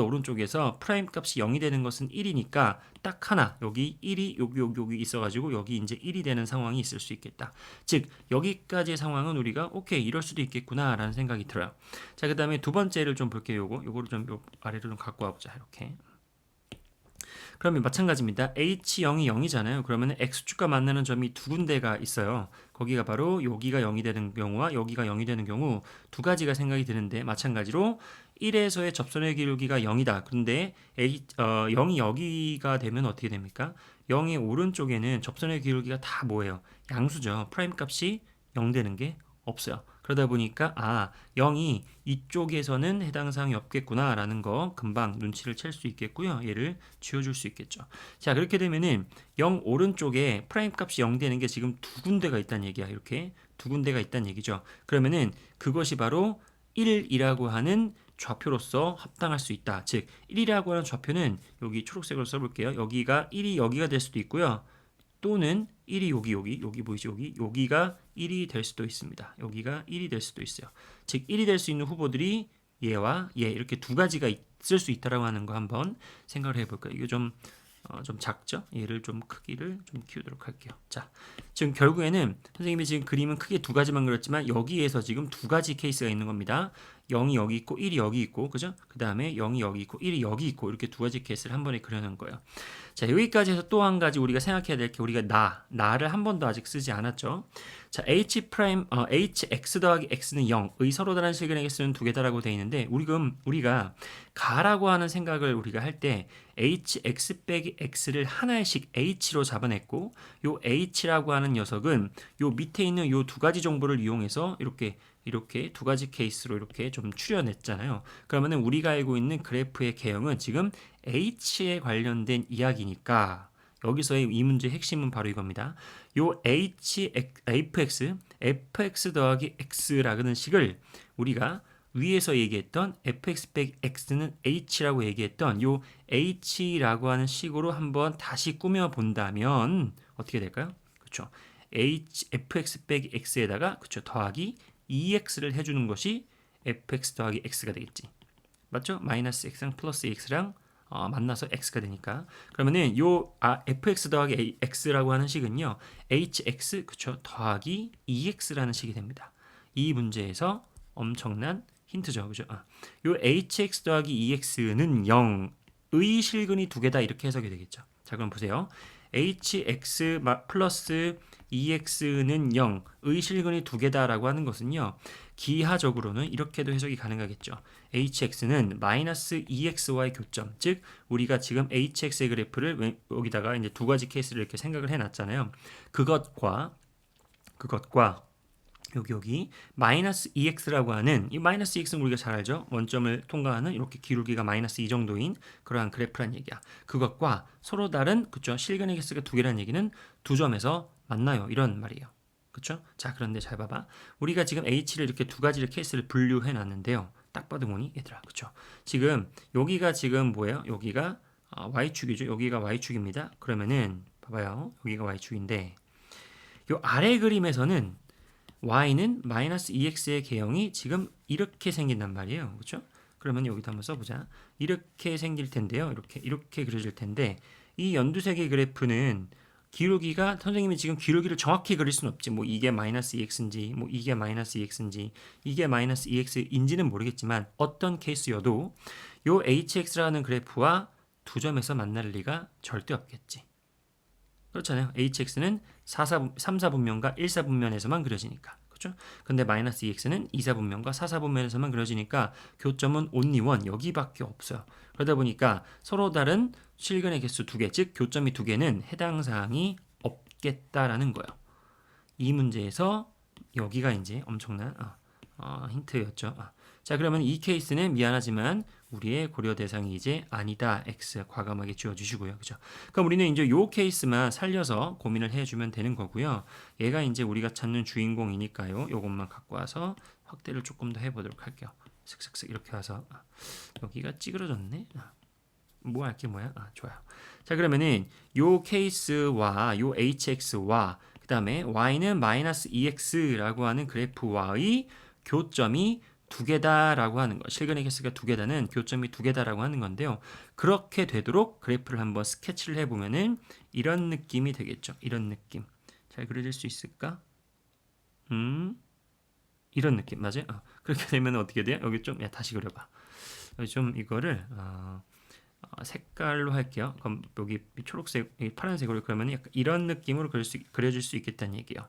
S1: 오른쪽에서 프라임 값이 0이 되는 것은 1이니까 딱 하나 여기 1이 여기 있어가지고 여기 이제 1이 되는 상황이 있을 수 있겠다. 즉 여기까지의 상황은 우리가 오케이 이럴 수도 있겠구나라는 생각이 들어요. 자, 그 다음에 두 번째를 좀 볼게요. 요거를 좀 아래로 좀 갖고 와보자. 이렇게. 그러면 마찬가지입니다. H0이 0이잖아요. 그러면 X축과 만나는 점이 두 군데가 있어요. 거기가 바로 여기가 0이 되는 경우와 여기가 0이 되는 경우 두 가지가 생각이 드는데 마찬가지로 1에서의 접선의 기울기가 0이다. 그런데 0이 여기가 되면 어떻게 됩니까? 0의 오른쪽에는 접선의 기울기가 다 뭐예요? 양수죠. 프라임 값이 0 되는 게 없어요. 그러다 보니까 0이 이쪽에서는 해당 사항이 없겠구나라는 거 금방 눈치를 챌 수 있겠고요. 얘를 지워줄 수 있겠죠. 자, 그렇게 되면은 0 오른쪽에 프라임 값이 0 되는 게 지금 두 군데가 있다는 얘기야. 이렇게 두 군데가 있다는 얘기죠. 그러면은 그것이 바로 1이라고 하는 좌표로서 합당할 수 있다. 즉 1이라고 하는 좌표는 여기 초록색으로 써볼게요. 여기가 1이 여기가 될 수도 있고요. 또는 1이 여기 보이죠? 여기가 1이 될 수도 있습니다. 여기가 1이 될 수도 있어요. 즉 1이 될 수 있는 후보들이 얘와 얘 이렇게 두 가지가 있을 수 있다라고 하는 거 한번 생각을 해볼까요? 이거 좀 작죠? 얘를 좀 크기를 좀 키우도록 할게요. 자, 지금 결국에는 선생님이 지금 그림은 크게 두 가지만 그렸지만 여기에서 지금 두 가지 케이스가 있는 겁니다. 0이 여기 있고 1이 여기 있고 그죠? 그 다음에 0이 여기 있고 1이 여기 있고 이렇게 두 가지 케이스를 한 번에 그려놓은 거예요. 자, 여기까지 해서 또 한 가지 우리가 생각해야 될 게 우리가 나를 한 번도 아직 쓰지 않았죠. 자, hx 더하기 x는 0의 서로 다른 실근에게 쓰는 두 개다라고 되어 있는데 우리가 가라고 하는 생각을 우리가 할 때 hx 빼기 x를 하나씩 h로 잡아냈고 요 h라고 하는 녀석은 요 밑에 있는 요 두 가지 정보를 이용해서 이렇게 두 가지 케이스로 이렇게 좀 추려냈잖아요. 그러면은 우리가 알고 있는 그래프의 개형은 지금 h에 관련된 이야기니까 여기서의 이 문제의 핵심은 바로 이겁니다. 요 fx 더하기 x라는 식을 우리가 위에서 얘기했던 fx 빼기 x는 h라고 얘기했던 요 h라고 하는 식으로 한번 다시 꾸며 본다면 어떻게 될까요? 그렇죠. fx 빼기 x에다가 그렇죠. 더하기 2x를 해주는 것이 fx 더하기 x가 되겠지. 맞죠? 마이너스 x랑 플러스 x랑 만나서 x가 되니까 그러면은 fx 더하기 x라고 하는 식은요 hx 그쵸 더하기 2x라는 식이 됩니다. 이 문제에서 엄청난 힌트죠, 그죠? 요 hx 더하기 2x는 0의 실근이 두 개다 이렇게 해석이 되겠죠. 자, 그럼 보세요. hx 플러스 2x는 0의 실근이 두 개다라고 하는 것은요 기하적으로는 이렇게도 해석이 가능하겠죠. hx는 마이너스 2x와의 교점, 즉 우리가 지금 hx의 그래프를 여기다가 이제 두 가지 케이스를 이렇게 생각을 해놨잖아요. 그것과 여기 마이너스 2x라고 하는 이 마이너스 2x는 우리가 잘 알죠. 원점을 통과하는 이렇게 기울기가 마이너스 2 정도인 그러한 그래프란 얘기야. 그것과 서로 다른 그쵸 실근의 개수가 두 개라는 얘기는 두 점에서 만나요 이런 말이에요. 그쵸? 자, 그런데 잘 봐봐. 우리가 지금 h를 이렇게 두 가지를 케이스를 분류해 놨는데요. 딱 봐도 보니 얘들아, 그쵸? 지금 여기가 지금 뭐예요? 여기가 y축이죠. 여기가 y축입니다. 그러면은 봐봐요. 여기가 y축인데 요 아래 그림에서는 y는 마이너스 2x의 개형이 지금 이렇게 생긴단 말이에요. 그렇죠? 그러면 여기다 한번 써보자. 이렇게 생길 텐데요. 이렇게 그려질 텐데 이 연두색의 그래프는 기울기가 선생님이 지금 기울기를 정확히 그릴 수는 없지. 뭐 이게 마이너스 2x인지 뭐 이게 마이너스 2x인지 이게 마이너스 2x인지는 모르겠지만 어떤 케이스여도 요 hx라는 그래프와 두 점에서 만날 리가 절대 없겠지. 그렇잖아요. hx는 3사분면과 1사분면에서만 그려지니까. 그렇죠? 근데 마이너스 2x는 2사분면과 4사분면에서만 그려지니까 교점은 only one 여기밖에 없어요. 그러다 보니까 서로 다른 실근의 개수 두 개, 즉 교점이 두 개는 해당 사항이 없겠다라는 거예요. 이 문제에서 여기가 이제 엄청난 힌트였죠. 자, 그러면 이 케이스는 미안하지만 우리의 고려 대상이 이제 아니다. X 과감하게 지워주시고요. 그죠? 그럼 우리는 이제 요 케이스만 살려서 고민을 해주면 되는 거고요. 얘가 이제 우리가 찾는 주인공이니까요. 요것만 갖고 와서 확대를 조금 더 해보도록 할게요. 슥슥슥 이렇게 와서 여기가 찌그러졌네. 뭐 할게 뭐야? 좋아요. 자, 그러면은 요 케이스와 요 hx와 그 다음에 y는 마이너스 2x라고 하는 그래프와의 교점이 두 개다라고 하는 거. 실근의 개수가 두 개다는 교점이 두 개다라고 하는 건데요. 그렇게 되도록 그래프를 한번 스케치를 해보면은 이런 느낌이 되겠죠. 이런 느낌. 잘 그려질 수 있을까? 이런 느낌 맞아요? 그렇게 되면 어떻게 돼요? 여기 좀 다시 그려봐. 여기 좀 이거를 색깔로 할게요. 그럼 여기 초록색, 파란색으로 그러면 약간 이런 느낌으로 그려질 수 있겠다는 얘기예요.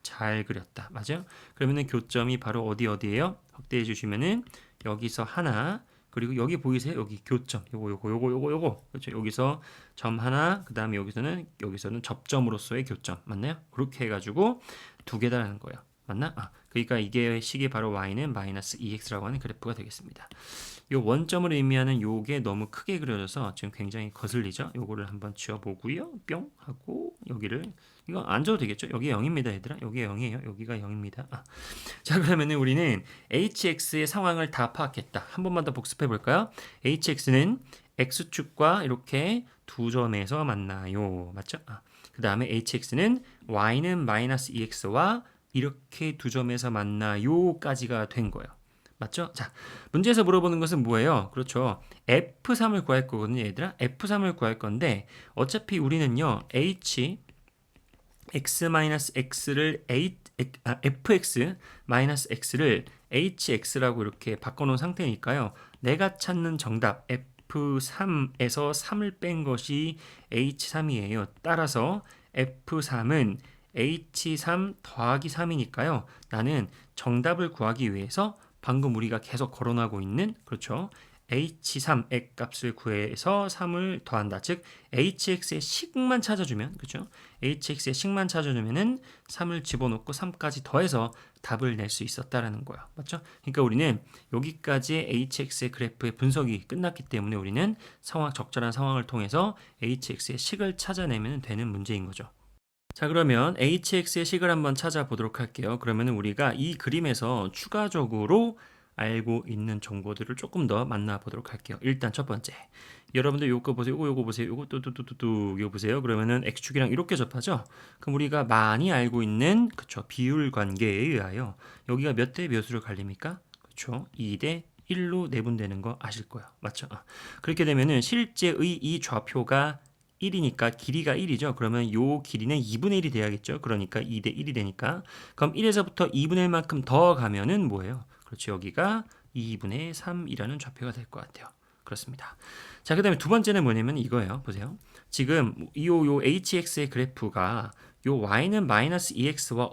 S1: 잘 그렸다. 맞아요? 그러면은 교점이 바로 어디예요? 확대해 주시면은 여기서 하나, 그리고 여기 보이세요? 여기 교점. 요거. 그렇죠? 여기서 점 하나, 그다음에 여기서는 접점으로서의 교점. 맞나요? 그렇게 해 가지고 두 개다라는 거예요. 맞나? 그러니까 이게 식이 바로 y는 마이너스 2x라고 하는 그래프가 되겠습니다. 요 원점을 의미하는 요게 너무 크게 그려져서 지금 굉장히 거슬리죠? 요거를 한번 지워보고요. 뿅 하고 여기를 이거 안 줘도 되겠죠? 여기 0입니다, 얘들아. 여기 0이에요. 여기가 0입니다. 자, 그러면은 우리는 hx의 상황을 다 파악했다. 한 번만 더 복습해 볼까요? hx는 x축과 이렇게 두 점에서 만나요. 맞죠? 그 다음에 hx는 y는 마이너스 2x와 이렇게 두 점에서 만나요까지가 된 거예요. 맞죠? 자, 문제에서 물어보는 것은 뭐예요? 그렇죠. F3을 구할 거거든요, 얘들아. F3을 구할 건데 어차피 우리는요, x-x를 fx-x를 hx라고 이렇게 바꿔놓은 상태니까요. 내가 찾는 정답 F3에서 3을 뺀 것이 H3이에요. 따라서 F3은 H3 더하기 3이니까요. 나는 정답을 구하기 위해서 방금 우리가 계속 거론하고 있는 그렇죠. H3 액값을 구해서 3을 더한다. 즉 HX의 식만 찾아주면 그렇죠. HX의 식만 찾아주면은 3을 집어넣고 3까지 더해서 답을 낼 수 있었다라는 거야. 맞죠? 그러니까 우리는 여기까지의 HX의 그래프의 분석이 끝났기 때문에 우리는 적절한 상황을 통해서 HX의 식을 찾아내면 되는 문제인 거죠. 자, 그러면 hx의 식을 한번 찾아보도록 할게요. 그러면 우리가 이 그림에서 추가적으로 알고 있는 정보들을 조금 더 만나보도록 할게요. 일단 첫 번째, 여러분들 요거 보세요. 요거 보세요. 요거 뚜뚜뚜뚜뚜 이거 보세요. 그러면은 x축이랑 이렇게 접하죠. 그럼 우리가 많이 알고 있는 그쵸 비율 관계에 의하여 여기가 몇 대 몇으로 갈립니까? 그쵸 2대 1로 내분되는 거 아실 거예요. 맞죠? 그렇게 되면은 실제의 이 좌표가 1이니까 길이가 1이죠. 그러면 요 길이는 2분의 1이 돼야겠죠. 그러니까 2대 1이 되니까. 그럼 1에서부터 2분의 1만큼 더 가면은 뭐예요? 그렇죠. 여기가 2분의 3이라는 좌표가 될 것 같아요. 그렇습니다. 자, 그 다음에 두 번째는 뭐냐면 이거예요. 보세요. 지금 요 hx의 그래프가 요 y는 마이너스 2x와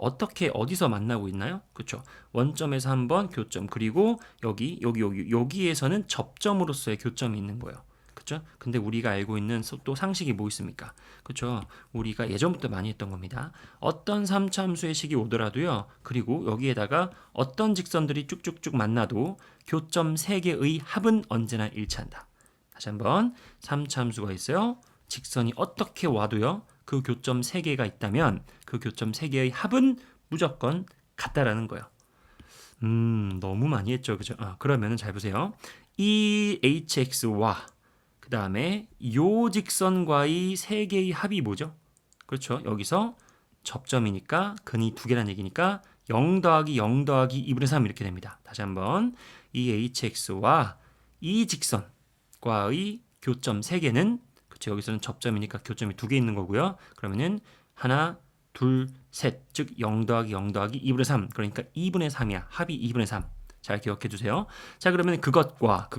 S1: 어디서 만나고 있나요? 그렇죠. 원점에서 한번 교점, 그리고 여기에서는 접점으로서의 교점이 있는 거예요. 그렇죠? 근데 우리가 알고 있는 또 상식이 뭐 있습니까? 그렇죠? 우리가 예전부터 많이 했던 겁니다. 어떤 3차함수의 식이 오더라도요. 그리고 여기에다가 어떤 직선들이 쭉쭉쭉 만나도 교점 3개의 합은 언제나 일치한다. 다시 한번 3차함수가 있어요. 직선이 어떻게 와도요. 그 교점 3개가 있다면 그 교점 3개의 합은 무조건 같다라는 거예요. 너무 많이 했죠. 그죠? 그러면은 잘 보세요. 이 hx와 그 다음에 요 직선과의 세 개의 합이 뭐죠? 그렇죠. 여기서 접점이니까 근이 두 개란 얘기니까 0 더하기 0 더하기 2분의 3 이렇게 됩니다. 다시 한번 이 hx와 이 직선과의 교점 세 개는 그렇죠. 여기서는 접점이니까 교점이 두 개 있는 거고요. 그러면은 하나, 둘, 셋, 즉 0 더하기 0 더하기 2분의 3 그러니까 2분의 3이야. 합이 2분의 3. 잘 기억해 주세요. 자, 그러면 그것과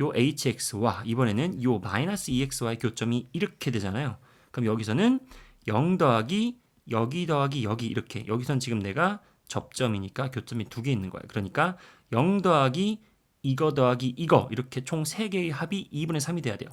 S1: 요 hx와 이번에는 요 마이너스 2x와의 교점이 이렇게 되잖아요. 그럼 여기서는 0 더하기 여기 더하기 여기 이렇게 여기선 지금 내가 접점이니까 교점이 두 개 있는 거예요. 그러니까 0 더하기 이거 더하기 이거 이렇게 총 3개의 합이 2분의 3이 돼야 돼요.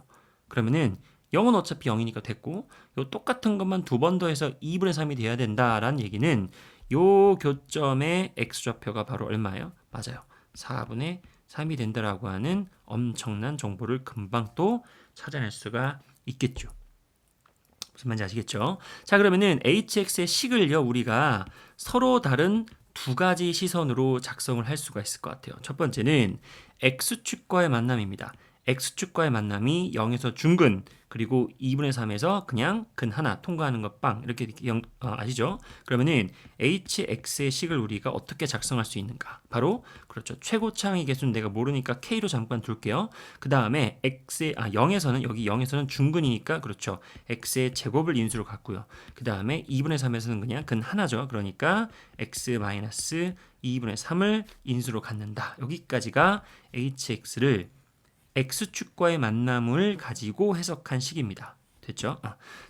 S1: 그러면은 0은 어차피 0이니까 됐고 요 똑같은 것만 두 번 더해서 2분의 3이 돼야 된다라는 얘기는 요 교점의 x좌표가 바로 얼마예요? 맞아요. 4분의 3이 된다라고 하는 엄청난 정보를 금방 또 찾아낼 수가 있겠죠. 무슨 말인지 아시겠죠? 자, 그러면은 hx의 식을요, 우리가 서로 다른 두 가지 시선으로 작성을 할 수가 있을 것 같아요. 첫 번째는 x축과의 만남입니다. x축과의 만남이 0에서 중근, 그리고 2분의 3에서 그냥 근 하나 통과하는 것 빵 이렇게 아시죠? 그러면은 hx의 식을 우리가 어떻게 작성할 수 있는가? 바로 그렇죠. 최고차항의 개수는 내가 모르니까 k로 잠깐 둘게요. 그 다음에 0에서는 여기 0에서는 중근이니까 그렇죠. x의 제곱을 인수로 갖고요. 그 다음에 2분의 3에서는 그냥 근 하나죠. 그러니까 x 마이너스 2분의 3을 인수로 갖는다. 여기까지가 hx를 x축과의 만남을 가지고 해석한 식입니다. 됐죠?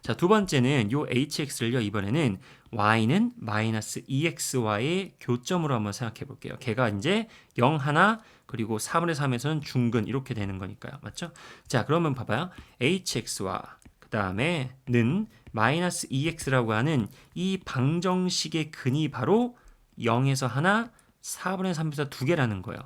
S1: 자, 두 번째는 요 hx를요, 이번에는 y는 마이너스 2x와의 교점으로 한번 생각해 볼게요. 걔가 이제 0 하나, 그리고 4분의 3에서는 중근 이렇게 되는 거니까요. 맞죠? 자, 그러면 봐봐요. hx와 그 다음에 는 마이너스 2x라고 하는 이 방정식의 근이 바로 0에서 하나, 4분의 3에서 두 개라는 거예요.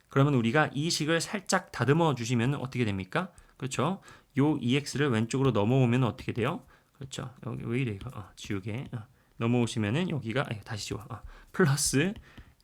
S1: 그러면 우리가 이 식을 살짝 다듬어 주시면 어떻게 됩니까? 그렇죠? 요 EX를 왼쪽으로 넘어오면 어떻게 돼요? 그렇죠. 여기 왜 이래 이거? 지우개. 넘어오시면은 여기가 다시 지워. 플러스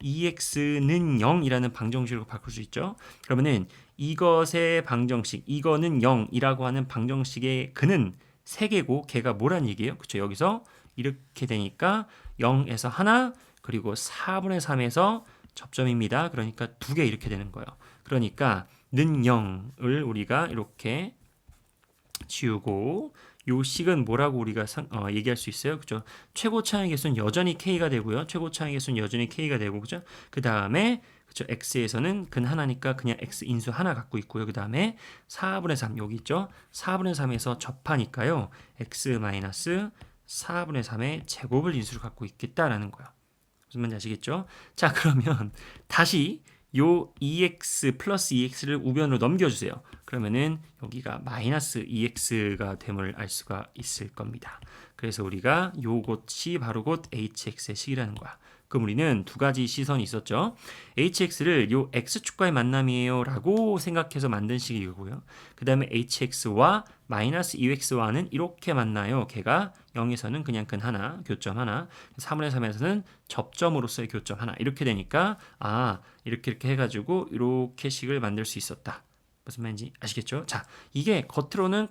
S1: EX는 0이라는 방정식으로 바꿀 수 있죠. 그러면은 이것의 방정식, 이거는 0이라고 하는 방정식의 근은 3개고 걔가 뭐란 얘기예요? 그렇죠. 여기서 이렇게 되니까 0에서 하나, 그리고 4분의 3에서 접점입니다. 그러니까 두 개 이렇게 되는 거예요. 그러니까 는 0을 우리가 이렇게 지우고 요 식은 뭐라고 우리가 얘기할 수 있어요? 그죠? 최고 차항의 개수는 여전히 k가 되고요. 최고 차항의 개수는 여전히 k가 되고 그죠? 그 다음에 그죠? x에서는 근 하나니까 그냥 x 인수 하나 갖고 있고요. 그 다음에 4분의 3 여기 있죠? 4분의 3에서 접하니까요. x 마이너스 4분의 3의 제곱을 인수로 갖고 있겠다라는 거예요. 무슨 말인지 아시겠죠? 자, 그러면 다시 요 2x 플러스 2x를 우변으로 넘겨주세요. 그러면은 여기가 마이너스 2x가 됨을 알 수가 있을 겁니다. 그래서 우리가 요것이 바로 곧 hx의 식이라는 거야. 그럼 우리는 두 가지 시선이 있었죠. hx를 요 x축과의 만남이에요 라고 생각해서 만든 식이고요. 그 다음에 hx와 마이너스 2x와는 이렇게 만나요. 걔가 0에서는 그냥 근 하나, 교점 하나, 3분의 3에서는 접점으로서의 교점 하나 이렇게 되니까 이렇게 해가지고 이렇게 식을 만들 수 있었다. 무슨 말인지 아시겠죠? 자, 이게 겉으로는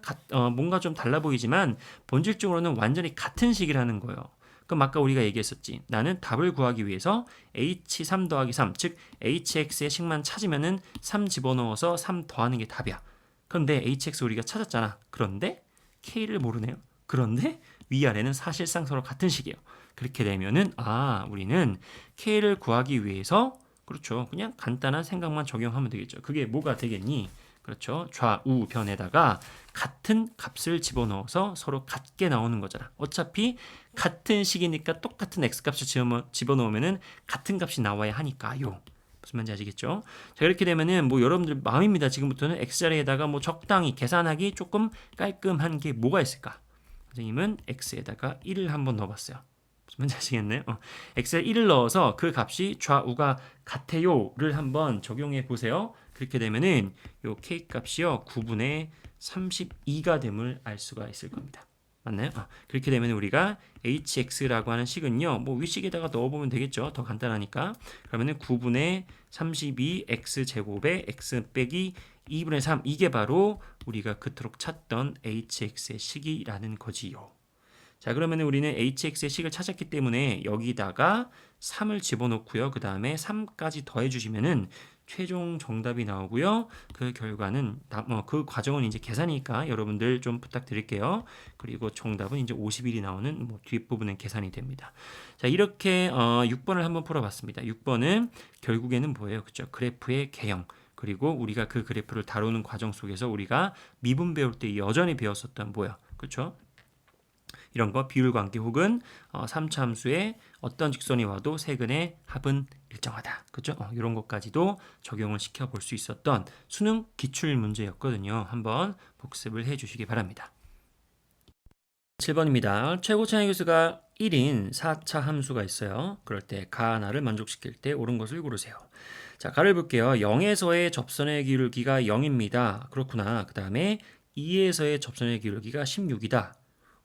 S1: 뭔가 좀 달라 보이지만 본질적으로는 완전히 같은 식이라는 거예요. 그럼 아까 우리가 얘기했었지. 나는 답을 구하기 위해서 h3 더하기 3, 즉 hx의 식만 찾으면은 3 집어넣어서 3 더하는 게 답이야. 그런데 hx 우리가 찾았잖아. 그런데 k를 모르네요. 그런데 위아래는 사실상 서로 같은 식이에요. 그렇게 되면은 우리는 k를 구하기 위해서 그렇죠. 그냥 간단한 생각만 적용하면 되겠죠. 그게 뭐가 되겠니? 그렇죠. 좌우변에다가 같은 값을 집어넣어서 서로 같게 나오는 거잖아. 어차피 같은 식이니까 똑같은 x값을 집어넣으면은 같은 값이 나와야 하니까요. 무슨 말인지 아시겠죠? 자, 이렇게 되면은 뭐 여러분들 마음입니다. 지금부터는 x자리에다가 뭐 적당히 계산하기 조금 깔끔한 게 뭐가 있을까? 선생님은 x에다가 1을 한번 넣어봤어요. 무슨 말인지 아시겠네요? x에 1을 넣어서 그 값이 좌우가 같아요를 한번 적용해 보세요. 그렇게 되면은 요 k 값이요 9분의 32가 됨을 알 수가 있을 겁니다. 맞나요? 그렇게 되면 우리가 hx라고 하는 식은요, 뭐 위식에다가 넣어보면 되겠죠. 더 간단하니까. 그러면은 9분의 32 x 제곱에 x 빼기 2분의 3 이게 바로 우리가 그토록 찾던 hx의 식이라는 거지요. 자, 그러면 우리는 hx의 식을 찾았기 때문에 여기다가 3을 집어넣고요. 그 다음에 3까지 더해주시면은 최종 정답이 나오고요. 그 결과는 그 과정은 이제 계산이니까 여러분들 좀 부탁드릴게요. 그리고 정답은 이제 50일이 나오는 뒷부분은 계산이 됩니다. 자, 이렇게 6번을 한번 풀어봤습니다. 6번은 결국에는 뭐예요? 그죠? 그래프의 개형. 그리고 우리가 그 그래프를 다루는 과정 속에서 우리가 미분 배울 때 여전히 배웠었던 뭐야? 그렇죠? 이런 거 비율 관계 혹은 3차 함수에 어떤 직선이 와도 세근의 합은 일정하다. 그죠? 이런 것까지도 적용을 시켜 볼 수 있었던 수능 기출 문제였거든요. 한번 복습을 해 주시기 바랍니다. 7번입니다. 최고 차이 교수가 1인 4차 함수가 있어요. 그럴 때 가 하나를 만족시킬 때 옳은 것을 고르세요. 자, 가를 볼게요. 0에서의 접선의 기울기가 0입니다. 그렇구나. 그 다음에 2에서의 접선의 기울기가 16이다.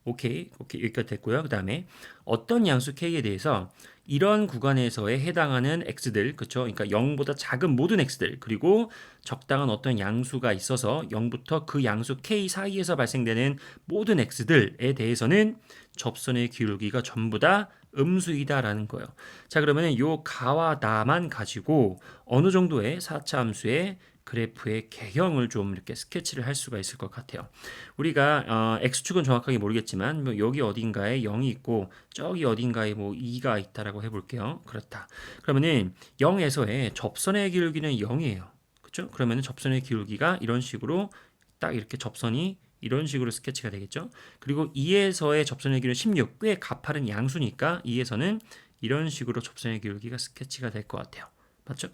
S1: 오케이 여기까지 됐고요. 그 다음에 어떤 양수 k에 대해서 이런 구간에서에 해당하는 x들, 그쵸? 그러니까 0보다 작은 모든 x들, 그리고 적당한 어떤 양수가 있어서 0부터 그 양수 k 사이에서 발생되는 모든 x들에 대해서는 접선의 기울기가 전부 다 음수이다라는 거예요. 자, 그러면 요 가와 나만 가지고 어느 정도의 4차 함수의 그래프의 개형을 좀 이렇게 스케치를 할 수가 있을 것 같아요. 우리가 x축은 정확하게 모르겠지만 뭐 여기 어딘가에 0이 있고 저기 어딘가에 뭐 2가 있다라고 해볼게요. 그렇다. 그러면은 0에서의 접선의 기울기는 0이에요. 그렇죠? 그러면은 접선의 기울기가 이런 식으로 딱 이렇게 접선이 이런 식으로 스케치가 되겠죠. 그리고 2에서의 접선의 기울기는 16, 꽤 가파른 양수니까 2에서는 이런 식으로 접선의 기울기가 스케치가 될 것 같아요. 맞죠?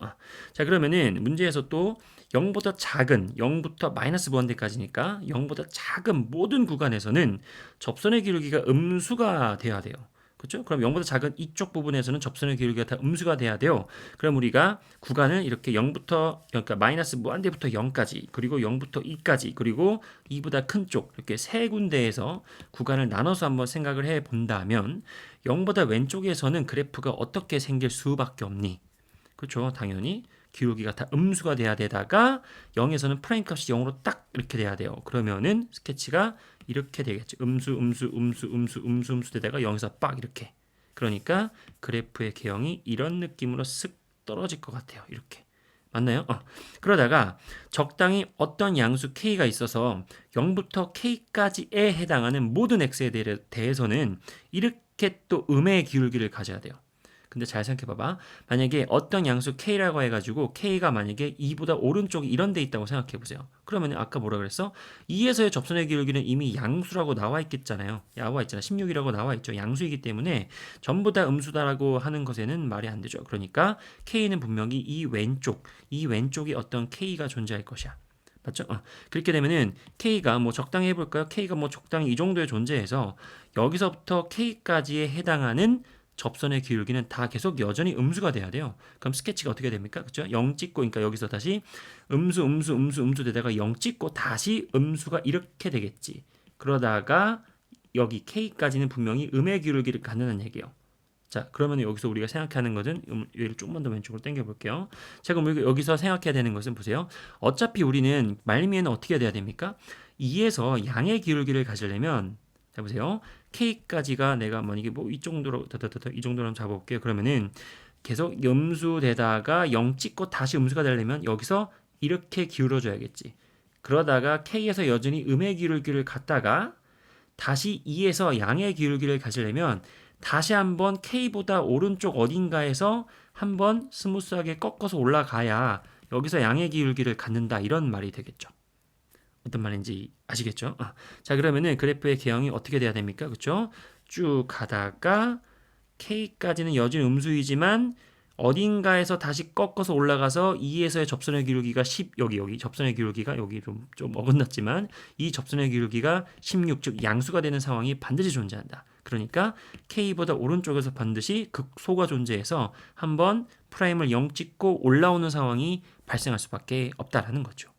S1: 자, 그러면은 문제에서 또 0보다 작은 0부터 마이너스 무한대까지니까 0보다 작은 모든 구간에서는 접선의 기울기가 음수가 돼야 돼요. 그렇죠? 그럼 0보다 작은 이쪽 부분에서는 접선의 기울기가 다 음수가 돼야 돼요. 그럼 우리가 구간을 이렇게 0부터 그러니까 마이너스 무한대부터 0까지 그리고 0부터 2까지 그리고 2보다 큰 쪽 이렇게 세 군데에서 구간을 나눠서 한번 생각을 해 본다면 0보다 왼쪽에서는 그래프가 어떻게 생길 수밖에 없니? 그렇죠? 당연히 기울기가 다 음수가 돼야 되다가 0에서는 프라임 값이 0으로 딱 이렇게 돼야 돼요. 그러면은 스케치가 이렇게 되겠죠. 음수 되다가 0에서 빡 이렇게. 그러니까 그래프의 개형이 이런 느낌으로 쓱 떨어질 것 같아요. 이렇게. 맞나요? 그러다가 적당히 어떤 양수 k가 있어서 0부터 k까지에 해당하는 모든 x에 대해서는 이렇게 또 음의 기울기를 가져야 돼요. 근데 잘 생각해봐봐. 만약에 어떤 양수 k라고 해가지고 k가 만약에 2보다 오른쪽이 이런 데 있다고 생각해보세요. 그러면 아까 뭐라 그랬어? 2에서의 접선의 기울기는 이미 양수라고 나와 있겠잖아요. 나와 있잖아. 16이라고 나와 있죠. 양수이기 때문에 전부 다 음수다라고 하는 것에는 말이 안 되죠. 그러니까 k는 분명히 이 왼쪽에 어떤 k가 존재할 것이야. 맞죠? 그렇게 되면은 k가 뭐 적당히 해볼까요? k가 뭐 적당히 이 정도에 존재해서 여기서부터 k까지에 해당하는 접선의 기울기는 다 계속 여전히 음수가 돼야 돼요. 그럼 스케치가 어떻게 됩니까? 그죠? 0 찍고, 그러니까 여기서 다시 음수 되다가 0 찍고 다시 음수가 이렇게 되겠지. 그러다가 여기 K까지는 분명히 음의 기울기를 갖는다는 얘기예요. 자, 그러면 여기서 우리가 생각하는 것은 얘를 조금만 더 왼쪽으로 당겨 볼게요. 자, 그럼 여기서 생각해야 되는 것은 보세요. 어차피 우리는 말미에는 어떻게 돼야 됩니까? 2에서 양의 기울기를 가지려면 자 보세요. K까지가 내가 만약에 뭐 이 정도로 이 정도로 잡아볼게요. 그러면은 계속 음수되다가 0 찍고 다시 음수가 되려면 여기서 이렇게 기울어줘야겠지. 그러다가 K에서 여전히 음의 기울기를 갖다가 다시 2에서 양의 기울기를 가지려면 다시 한번 K보다 오른쪽 어딘가에서 한번 스무스하게 꺾어서 올라가야 여기서 양의 기울기를 갖는다 이런 말이 되겠죠. 어떤 말인지 아시겠죠? 자, 그러면은 그래프의 개형이 어떻게 돼야 됩니까? 그렇죠? 쭉 가다가 K까지는 여전히 음수이지만 어딘가에서 다시 꺾어서 올라가서 2에서의 접선의 기울기가 10 여기 접선의 기울기가 여기 좀 어긋났지만 이 접선의 기울기가 16 즉 양수가 되는 상황이 반드시 존재한다. 그러니까 K보다 오른쪽에서 반드시 극소가 존재해서 한번 프라임을 0 찍고 올라오는 상황이 발생할 수밖에 없다라는 거죠.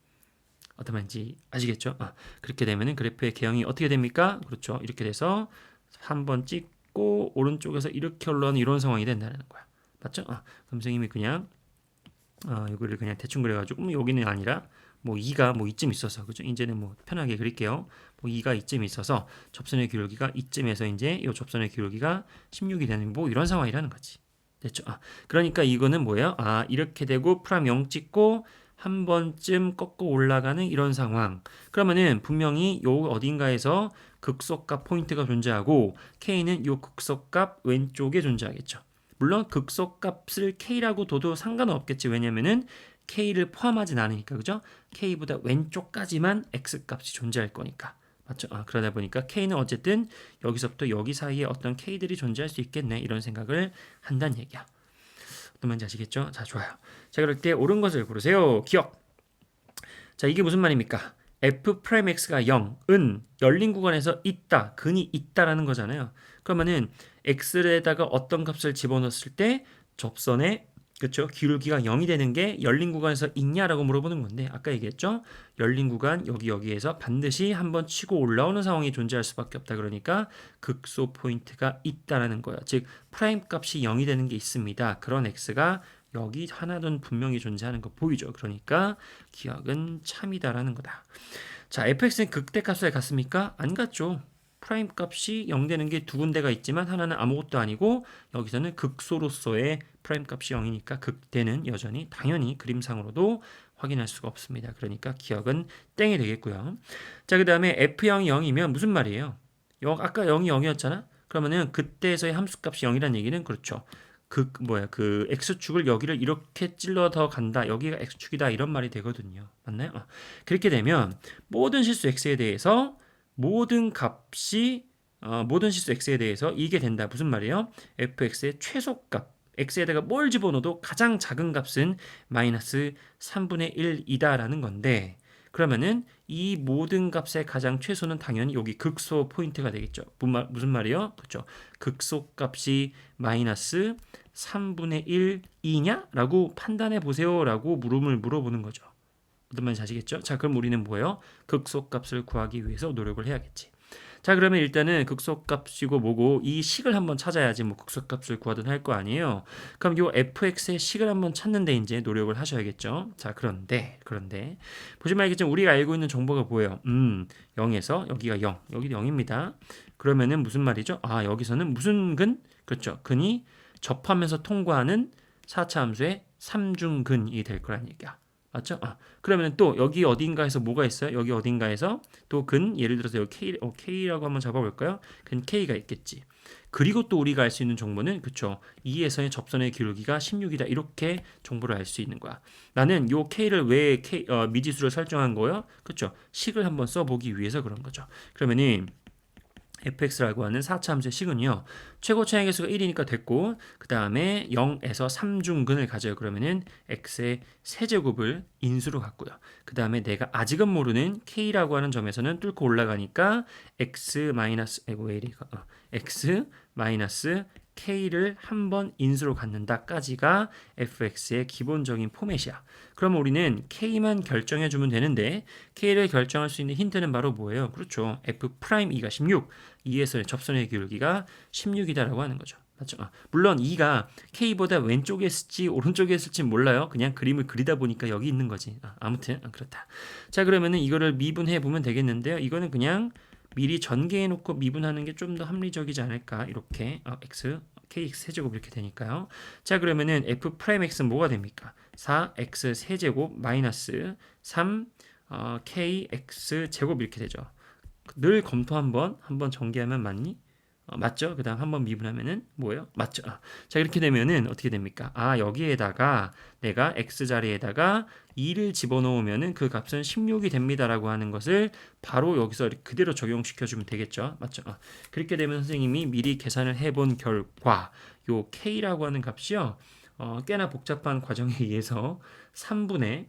S1: 어떤 말인지 아시겠죠? 그렇게 되면은 그래프의 개형이 어떻게 됩니까? 그렇죠. 이렇게 돼서 한번 찍고 오른쪽에서 이렇게 올라오는 이런 상황이 된다는 거야. 맞죠? 그럼 선생님이 그냥 이거를 그냥 대충 그려가지고 여기는 아니라 뭐 2가 뭐 이쯤 있어서 그죠? 이제는 뭐 편하게 그릴게요. 뭐 2가 이쯤 있어서 접선의 기울기가 이쯤에서 이제 이 접선의 기울기가 16이 되는 뭐 이런 상황이라는 거지. 됐죠? 그러니까 이거는 뭐예요? 이렇게 되고 프라임 0 찍고 한 번쯤 꺾고 올라가는 이런 상황. 그러면은 분명히 요 어딘가에서 극소값 포인트가 존재하고 K는 요 극소값 왼쪽에 존재하겠죠. 물론 극소값을 K라고 둬도 상관은 없겠지. 왜냐면은 k를 포함하진 않으니까 그죠? k보다 왼쪽까지만 x 값이 존재할 거니까 맞죠? 그러다 보니까 k는 어쨌든 여기서부터 여기 사이에 어떤 k들이 존재할 수 있겠네 이런 생각을 한다는 얘기야. 어떤 말인지 아시겠죠? 자, 좋아요. 자, 그럴 때 옳은 것을 고르세요. 기억. 자, 이게 무슨 말입니까? f'x가 0은 열린 구간에서 있다, 근이 있다라는 거잖아요. 그러면은 x에다가 어떤 값을 집어넣었을 때 접선의 그렇죠? 기울기가 0이 되는 게 열린 구간에서 있냐라고 물어보는 건데 아까 얘기했죠? 열린 구간 여기에서 반드시 한번 치고 올라오는 상황이 존재할 수밖에 없다. 그러니까 극소 포인트가 있다라는 거예요. 즉 프라임 값이 0이 되는 게 있습니다. 그런 x가 여기 하나는 분명히 존재하는 거 보이죠? 그러니까 기억은 참이다라는 거다. 자, fx는 극대값에 갔습니까? 안 갔죠. 프라임 값이 0 되는 게 두 군데가 있지만 하나는 아무것도 아니고 여기서는 극소로서의 프라임 값이 0이니까 극대는 여전히 당연히 그림상으로도 확인할 수가 없습니다. 그러니까 기억은 땡이 되겠고요. 자, 그 다음에 f0이 0이면 무슨 말이에요? 아까 0이 0이었잖아? 그러면은 그때에서의 함수값이 0이라는 얘기는 그렇죠. 그 x축을 여기를 이렇게 찔러 더 간다. 여기가 x축이다. 이런 말이 되거든요. 맞나요? 그렇게 되면 모든 실수 x에 대해서 모든 실수 x에 대해서 이게 된다. 무슨 말이에요? fx의 최소값. x에다가 뭘 집어넣어도 가장 작은 값은 마이너스 3분의 1이다라는 건데 그러면은 이 모든 값의 가장 최소는 당연히 여기 극소 포인트가 되겠죠. 무슨 말이요? 그렇죠. 극소 값이 마이너스 3분의 1이냐? 라고 판단해 보세요. 라고 물어보는 거죠. 어떤 말인지 아시겠죠? 자, 그럼 우리는 뭐예요? 극소값을 구하기 위해서 노력을 해야겠지. 자, 그러면 일단은 극소값이고 뭐고 이 식을 한번 찾아야지 뭐 극소값을 구하든 할 거 아니에요. 그럼 요 fx의 식을 한번 찾는데 이제 노력을 하셔야겠죠. 자, 그런데 보시면 알겠지만 우리가 알고 있는 정보가 뭐예요? 0에서 여기가 0, 여기도 0입니다. 그러면은 무슨 말이죠? 여기서는 무슨 근? 그렇죠. 근이 접하면서 통과하는 4차 함수의 3중근이 될 거란 얘기야. 맞죠? 그러면 또 여기 어딘가에서 뭐가 있어요? 여기 어딘가에서 또 근 예를 들어서 여기 K라고 한번 잡아볼까요? 근 K가 있겠지. 그리고 또 우리가 알 수 있는 정보는 그쵸? 2에서의 접선의 기울기가 16이다. 이렇게 정보를 알 수 있는 거야. 나는 요 K를 왜 미지수를 설정한 거예요? 그쵸? 식을 한번 써보기 위해서 그런 거죠. 그러면은 fx라고 하는 4차 함수의 식은요. 최고 차항 개수가 1이니까 됐고 그 다음에 0에서 3중근을 가져요. 그러면은 x의 세제곱을 인수로 갖고요. 그 다음에 내가 아직은 모르는 k라고 하는 점에서는 뚫고 올라가니까 x 마이너스 k를 한번 인수로 갖는다까지가 fx의 기본적인 포맷이야. 그럼 우리는 k만 결정해 주면 되는데 k를 결정할 수 있는 힌트는 바로 뭐예요? 그렇죠. f'2가 16, 2에서의 접선의 기울기가 16이다라고 하는 거죠. 맞죠? 물론 2가 k보다 왼쪽에 있을지 오른쪽에 있을지 몰라요. 그냥 그림을 그리다 보니까 여기 있는 거지. 아무튼 그렇다. 자, 그러면은 이거를 미분해 보면 되겠는데요. 이거는 그냥 미리 전개해 놓고 미분하는 게 좀 더 합리적이지 않을까? 이렇게 kx 세제곱 이렇게 되니까요. 자, 그러면은 f'x는 뭐가 됩니까? 4x 세제곱 마이너스 3 kx 제곱 이렇게 되죠. 늘 검토 한번 전개하면 맞니? 맞죠? 그 다음 한번 미분하면은 뭐예요? 맞죠? 자, 이렇게 되면은 어떻게 됩니까? 여기에다가 내가 x 자리에다가 2를 집어넣으면은 그 값은 16이 됩니다라고 하는 것을 바로 여기서 그대로 적용시켜주면 되겠죠? 맞죠? 그렇게 되면 선생님이 미리 계산을 해본 결과 요 k라고 하는 값이요. 꽤나 복잡한 과정에 의해서 3분의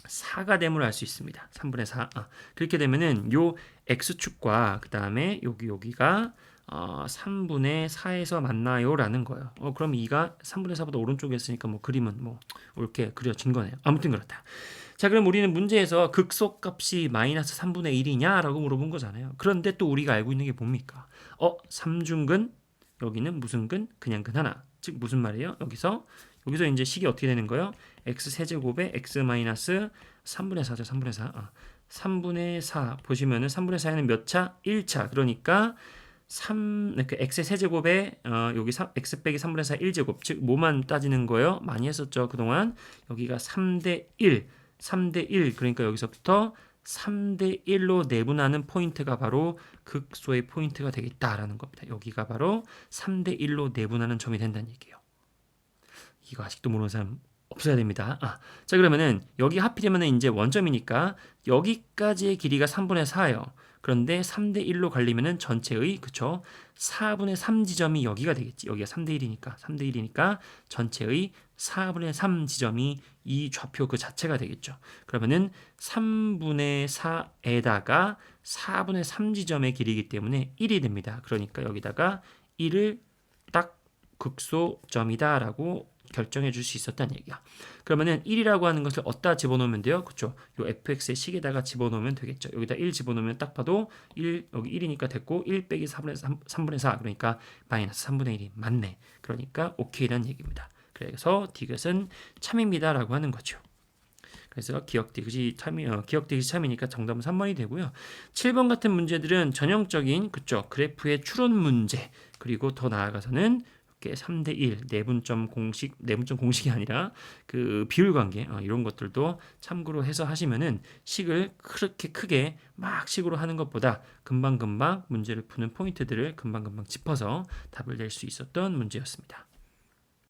S1: 4가 됨을 알 수 있습니다. 3분의 4. 그렇게 되면은 요 x축과 그 다음에 여기가 3분의 4에서 만나요라는 거예요. 그럼 2가 3분의 4보다 오른쪽에 있으니까 뭐 그림은 뭐 이렇게 그려진 거네요. 아무튼 그렇다. 자, 그럼 우리는 문제에서 극소값이 마이너스 3분의 1이냐라고 물어본 거잖아요. 그런데 또 우리가 알고 있는 게 뭡니까? 3중근 여기는 무슨 근? 그냥 근 하나. 즉 무슨 말이에요? 여기서 이제 식이 어떻게 되는 거예요? x 세제곱에 x 마이너스 3분의 4죠. 3분의 4. 3분의 4 보시면은 3분의 4에는 몇 차? 1차. 그러니까 x의 세제곱에 여기 x 빼기 3분의 4 1제곱 즉 뭐만 따지는 거예요? 많이 했었죠 그동안. 여기가 3대 1 그러니까 여기서부터 3대 1로 내분하는 포인트가 바로 극소의 포인트가 되겠다라는 겁니다. 여기가 바로 3대 1로 내분하는 점이 된다는 얘기예요. 이거 아직도 모르는 사람 없어야 됩니다. 자 그러면은 여기 하필이면은 이제 원점이니까 여기까지의 길이가 3분의 4예요. 그런데 3대 1로 갈리면은 전체의 그쵸? 4분의 3 지점이 여기가 되겠지. 여기가 3대 1이니까 3대 1이니까 전체의 4분의 3 지점이 이 좌표 그 자체가 되겠죠. 그러면은 3분의 4에다가 4분의 3 지점의 길이기 때문에 1이 됩니다. 그러니까 여기다가 1을 딱 극소점이다라고 결정해 줄 수 있었다는 얘기야. 그러면은 1이라고 하는 것을 어디다 집어넣으면 돼요? 그쵸? 요 fx의 식에다가 집어넣으면 되겠죠. 여기다 1 집어넣으면 딱 봐도 1, 여기 1이니까 됐고 1 빼기 4분의 3분의 4 그러니까 마이너스 3분의 1이 맞네. 그러니까 오케이라는 얘기입니다. 그래서 디귿은 참입니다 라고 하는 거죠. 그래서 기억 디귿이 참이니까 정답은 3번이 되고요. 7번 같은 문제들은 전형적인 그쵸? 그래프의 추론 문제 그리고 더 나아가서는 3대 1 내분점 공식이 아니라 그 비율 관계 이런 것들도 참고로 해서 하시면은 식을 그렇게 크게 막 식으로 하는 것보다 금방금방 문제를 푸는 포인트들을 금방금방 짚어서 답을 낼 수 있었던 문제였습니다.